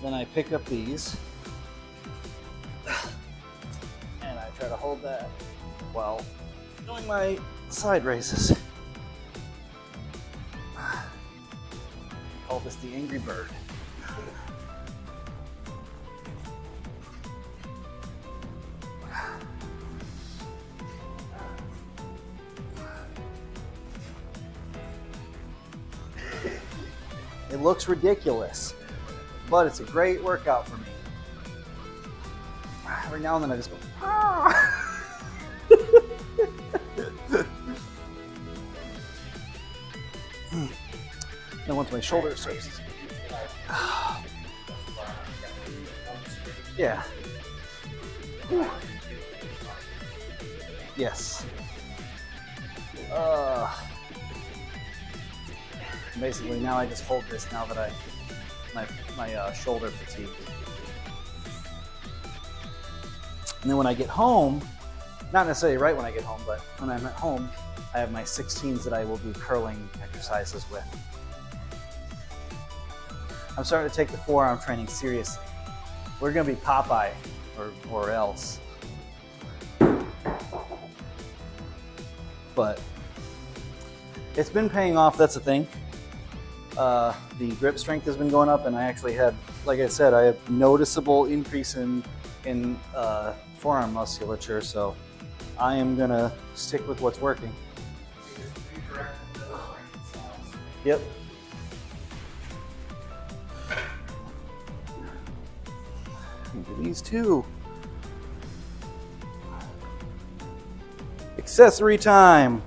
then I pick up these and I try to hold that while doing my side raises. Call this the Angry Bird. It looks ridiculous, but it's a great workout for me. Every now and then I just go, ah! Then once my shoulder starts, yeah. Yes. Basically, now I just hold this now that my shoulder fatigue. And then when I get home, Not necessarily right when I get home, but when I'm at home, I have my 16s that I will do curling exercises with. I'm starting to take the forearm training seriously. We're gonna be Popeye or else. But it's been paying off, that's the thing. The grip strength has been going up, and I actually had, like I said, I have noticeable increase in forearm musculature, so I am gonna stick with what's working. Yep. These two. Accessory time.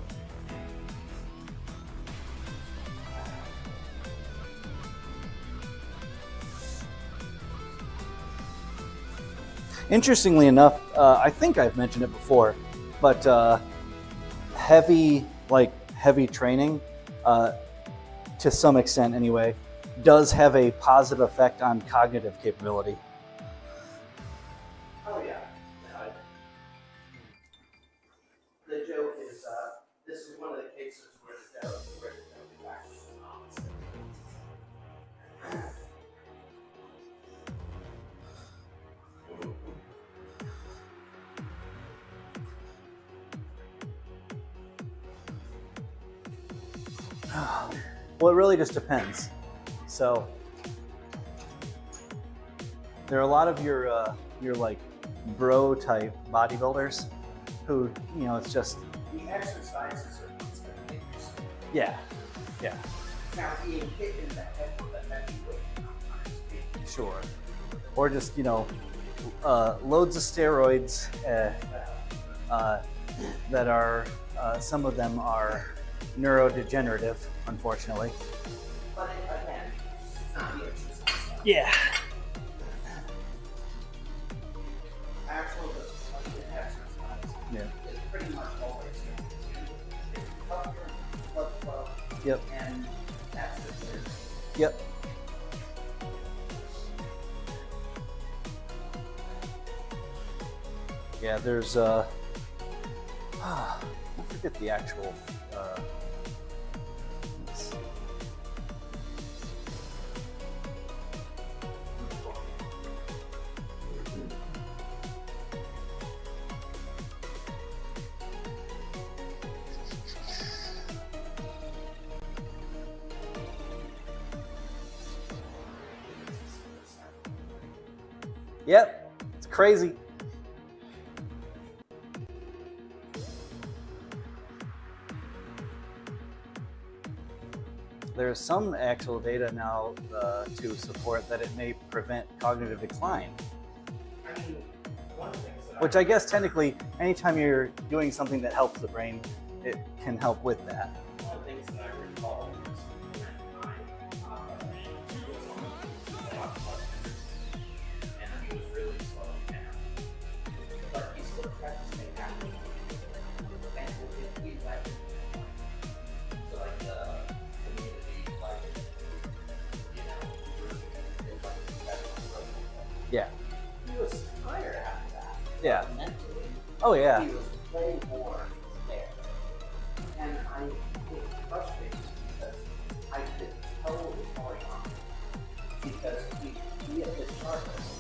Interestingly enough, I think I've mentioned it before, but heavy training, to some extent anyway, does have a positive effect on cognitive capability.
Oh yeah. The joke is, this is one of the cases where the joke is actually honest.
Well, it really just depends. So there are a lot of your like bro type bodybuilders who, you know, it's just
The exercises are what's going to make you sick.
yeah.
Now, being hit in the head with a heavy weight sometimes being
Sure. Or just, you know, loads of steroids that are, some of them are neurodegenerative, unfortunately.
But again, it's not the exercise.
Yeah.
Actual exercise
Yeah.
is pretty much always going to it's tougher, blood flow,
Yep.
and that's the third.
Yep. Yeah, there's I forget the actual let's see. Yep, it's crazy. There's some actual data now to support that it may prevent cognitive decline.
I mean, one of the things that
Which I guess technically, anytime you're doing something that helps the brain, it can help with that.
one of the things that I recall is when I was on a lot of blood thinners, and he was really slowing down. But he still tried to stay active. And if we let him, so like the community, like, you know, group, and like professional social,
Yeah.
he was tired after that.
Yeah.
Mentally,
Oh yeah.
he was way more there. And I get frustrated because I could tell what was going on. Because we at the sharpest,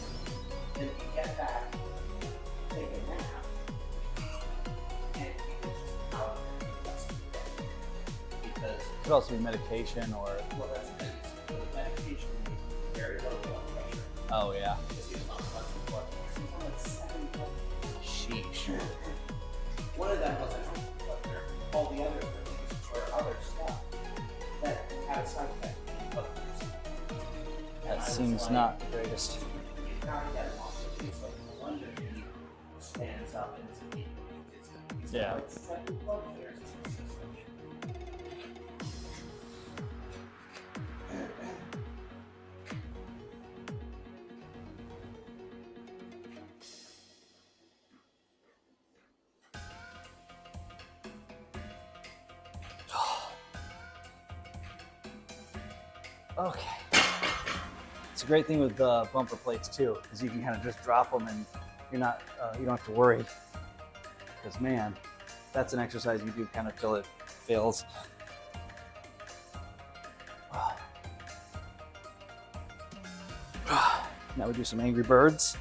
and we get back, take a nap, and he was just out there the rest of the day. Because,
It could also be medication or
well, that's the thing. So the medication made very low blood pressure.
oh yeah.
Because he was on blood pressure. He was on like 7 blood pressure.
Sheesh.
One of them wasn't on blood pressure. All the others were used for other stuff that had a side effect on blood pressure. And I
That
was
seems
like,
not the greatest.
You gotta get him off the piece. Like, no wonder he stands up and he's
Yeah.
like 7 blood pressure. It's just like,
Okay. It's a great thing with bumper plates too, because you can kind of just drop them and you're not, you don't have to worry. Because man, that's an exercise you do kind of till it fails. Now we do some Angry Birds.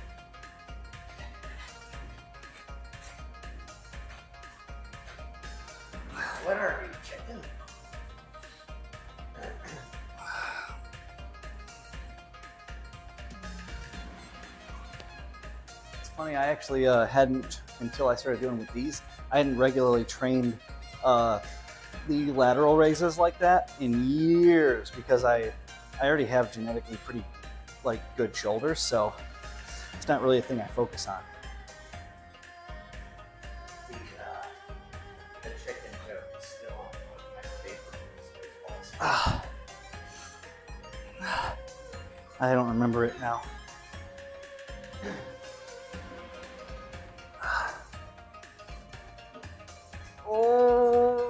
What are you, chicken?
It's funny, I actually hadn't, until I started doing with these, I hadn't regularly trained the lateral raises like that in years because I already have genetically pretty like good shoulders, so it's not really a thing I focus on.
The chicken joke is still one of my favorite baseballs.
I don't remember it now. Oh.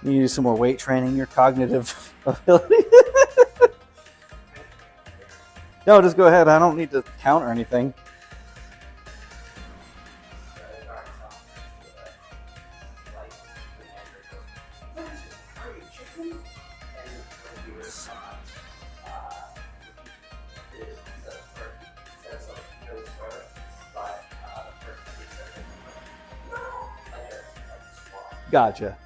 You need to do some more weight training, your cognitive ability. No, just go ahead. I don't need to count or anything. Gotcha.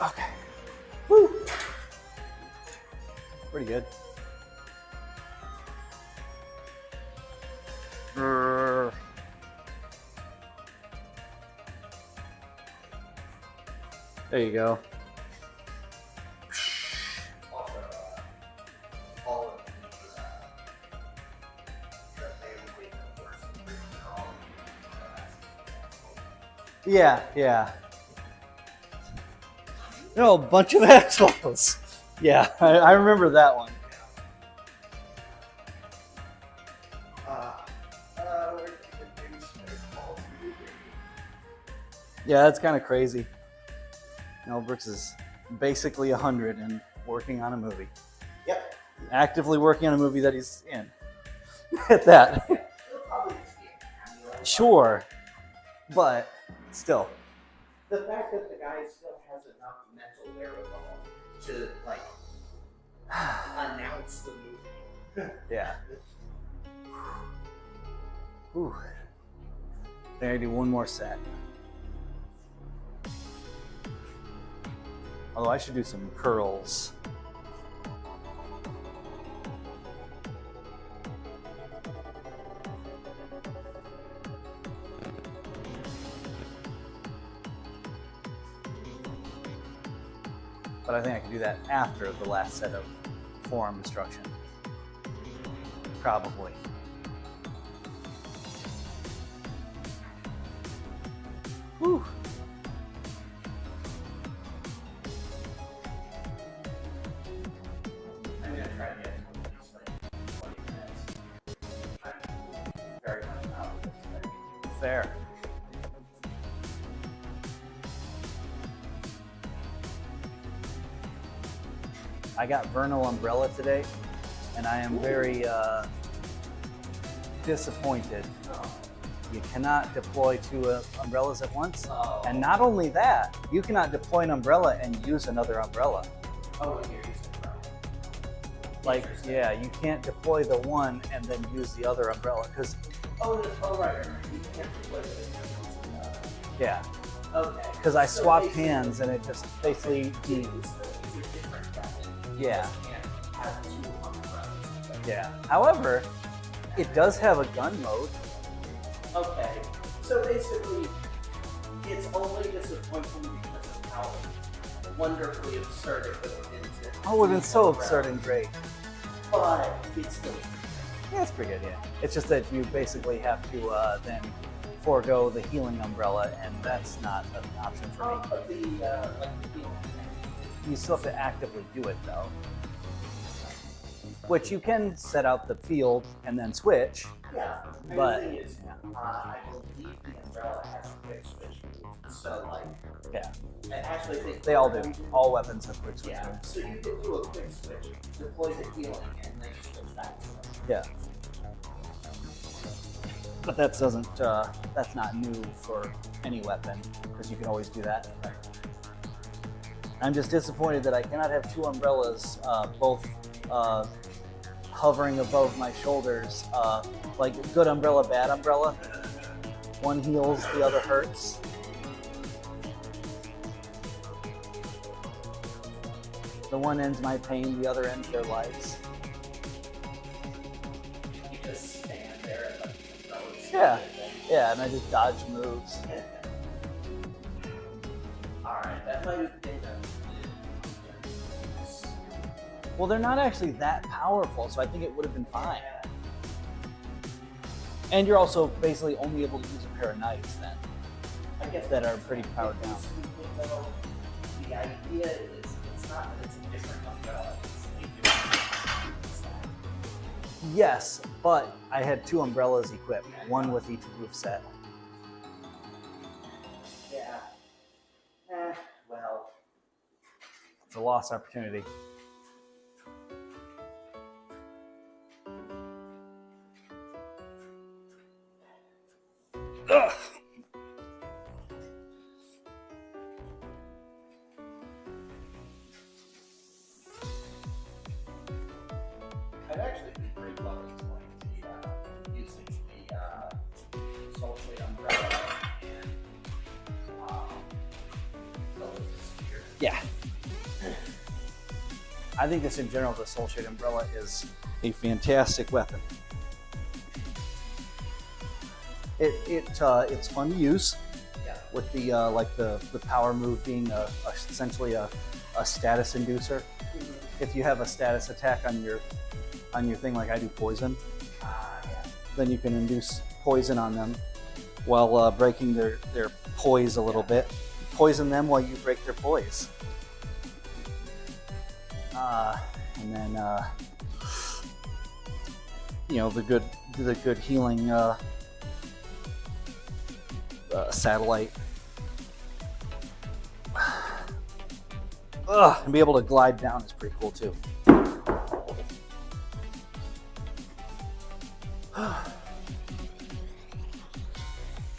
Okay. Woo. Pretty good. There you go. Yeah, yeah. No, a bunch of assholes. Yeah, I remember that one. Yeah, that's kind of crazy. Mel Brooks is basically 100 and working on a movie.
Yep.
Actively working on a movie that he's in. At that. Sure. But still.
The fact that the guy still has enough mental wherewithal to, like, announce the movie.
Yeah. Ooh. Then I do one more set. Although I should do some curls. But I think I can do that after the last set of forearm instruction. Probably. Whew.
I'm going to try to get at least like 20 minutes. I'm very much out of this thing.
Fair. I got Vernal Umbrella today, and I am very disappointed. You cannot deploy two umbrellas at once. And not only that, you cannot deploy an umbrella and use another umbrella.
Oh, and you're using umbrella.
Like, yeah, you can't deploy the one and then use the other umbrella, because,
Right. You can't deploy it.
yeah,
Okay.
because I
So
swapped
basically,
hands and it just basically,
it's a different weapon.
yeah,
You can't have two umbrellas.
yeah. However, it does have a gun mode.
Okay. So basically, it's only disappointing because of how wonderfully absurd it would have been to.
Oh, it would have been so
use
absurd
umbrella.
and great.
But it's still.
Yeah, it's pretty good, yeah. It's just that you basically have to then forego the healing umbrella, and that's not an option for me.
But the like the
You still have to actively do it, though. which you can set out the field and then switch.
Yeah,
But-
the thing is, I believe the umbrella has a quick switch move. So like,
Yeah,
I actually think
they all do. All weapons have quick switch
Yeah,
moves.
so you can do a quick switch, deploy the healing, and then switch back.
Yeah. But that doesn't, that's not new for any weapon, because you can always do that. I'm just disappointed that I cannot have two umbrellas, both hovering above my shoulders, like good umbrella, bad umbrella. One heals, the other hurts. The one ends my pain, the other ends their lives.
You just stand there and let the umbrellas
Yeah, yeah, and I just dodge moves.
Alright, that might have been a
Well, they're not actually that powerful, so I think it would have been fine. And you're also basically only able to use a pair of knives then,
I guess
that are pretty powered down.
Though, the idea is it's not that it's a different umbrella, it's a different stack.
Yes, but I had two umbrellas equipped, one with each move set.
Yeah. Well.
It's a lost opportunity. Ugh.
I'd actually be pretty well explained the using the soul shade umbrella and the spear.
Yeah. I think just in general, the Soul Shade Umbrella is a fantastic weapon. It's fun to use
Yeah.
with the the power move being essentially a status inducer. If you have a status attack on your thing, like I do poison,
Yeah.
then you can induce poison on them while breaking their poise a little bit. Poison them while you break their poise. And then you know, the good healing satellite. And be able to glide down is pretty cool too.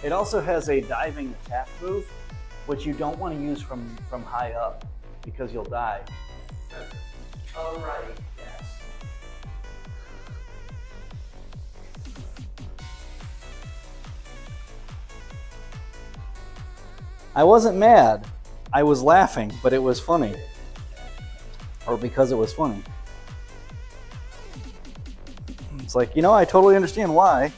It also has a diving attack move, which you don't want to use from high up because you'll die.
Oh, right. Yes.
I wasn't mad. I was laughing, but it was funny. Or because it was funny. It's like, you know, I totally understand why.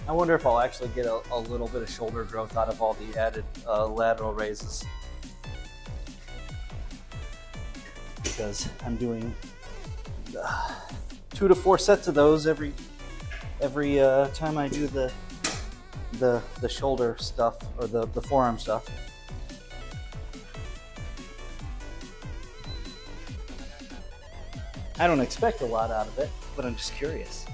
I wonder if I'll actually get a little bit of shoulder growth out of all the added lateral raises. Because I'm doing 2 to 4 sets of those every time I do the shoulder stuff or the forearm stuff. I don't expect a lot out of it, but I'm just curious.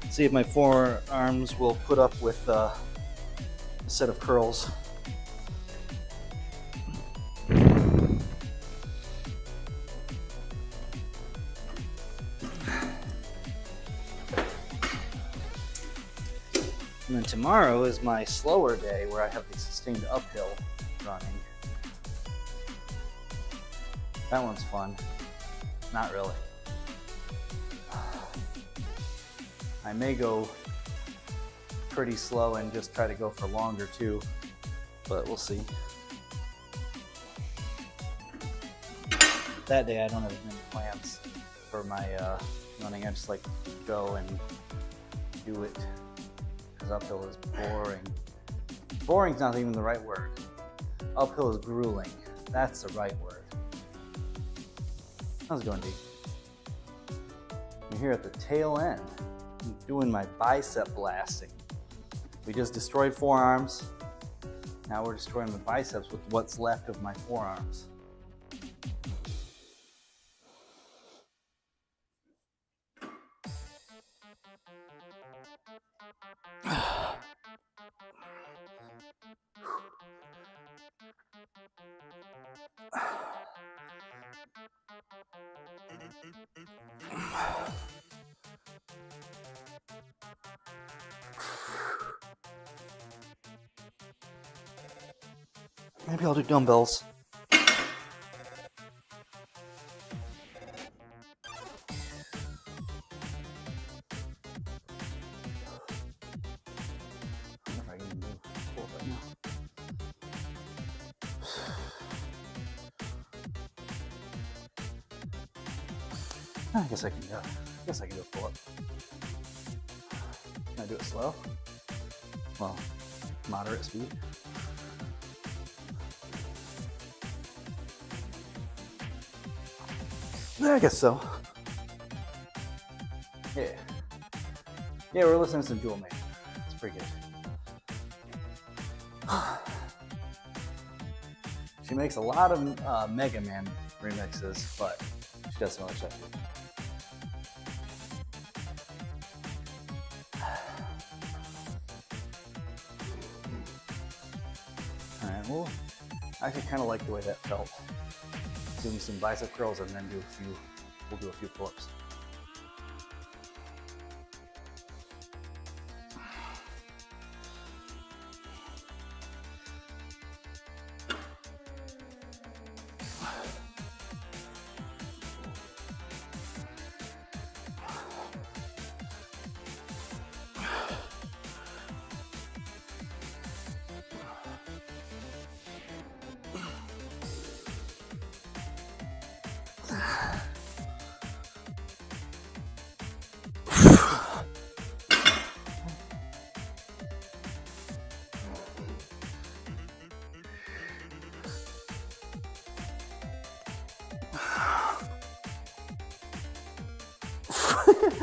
See if my forearms will put up with a set of curls. And then tomorrow is my slower day where I have the sustained uphill running. That one's fun. Not really. I may go pretty slow and just try to go for longer too, but we'll see. that day I don't have many plans for my running. I just like go and do it because uphill is boring. Boring's not even the right word. Uphill is grueling. That's the right word. How's it going, D? We're here at the tail end. I'm doing my bicep blasting. We just destroyed forearms. Now we're destroying the biceps with what's left of my forearms. Maybe I'll do dumbbells. I wonder if I can move forward right now. I guess I can do. I guess I can do a pull-up. Can I do it slow? Well, moderate speed. Yeah, I guess so. Yeah. Yeah, we're listening to some Dual Man. It's pretty good. She makes a lot of Mega Man remixes, but she does some other stuff too. Alright, well, I actually kind of like the way that felt. Doing some bicep curls and then we'll do a few pull-ups.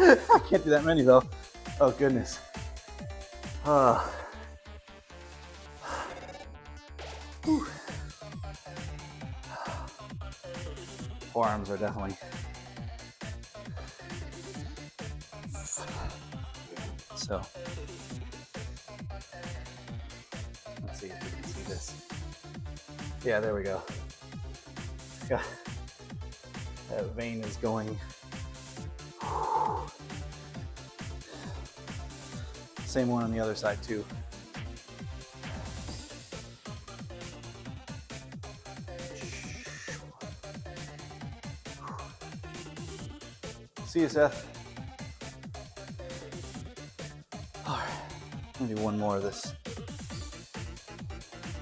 I can't do that many though. Oh goodness. Forearms are definitely. So let's see if we can see this. Yeah, there we go. Yeah. That vein is going. Same one on the other side too. See you, Seth. All right, I'm gonna do one more of this.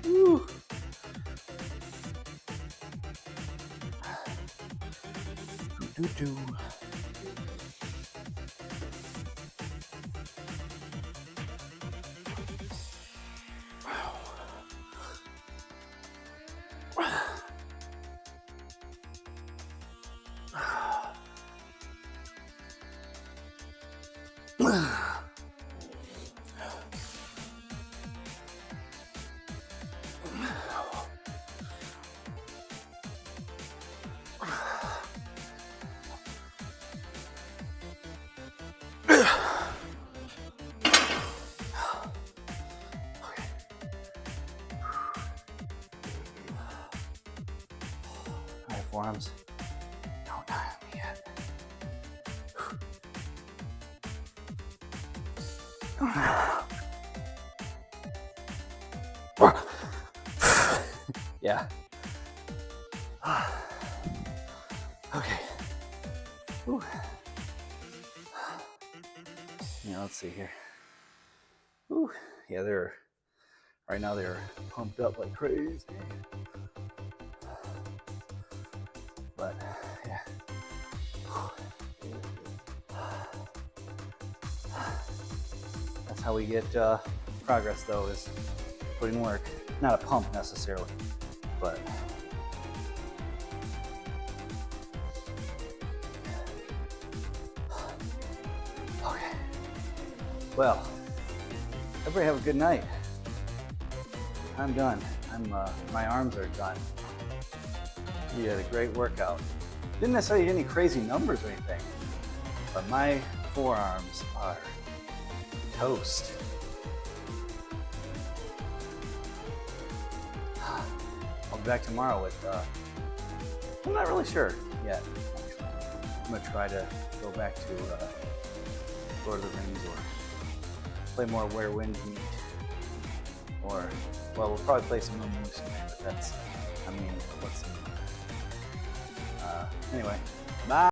Woo. Do. Forearms. Don't die on me yet. Yeah. Okay. Whew. Yeah, let's see here. Whew. Yeah, right now they're pumped up like crazy. But That's how we get progress, though, is putting work. Not a pump necessarily, but okay. Well, everybody have a good night. I'm done. My arms are done. You had a great workout. Didn't necessarily hit any crazy numbers or anything, but my forearms are toast. I'll be back tomorrow with, I'm not really sure yet. I'm gonna try to go back to Lord of the Rings or play more Where Winds Meet. Or, well, we'll probably play some Moon Moose, but that's, I mean, what's anyway.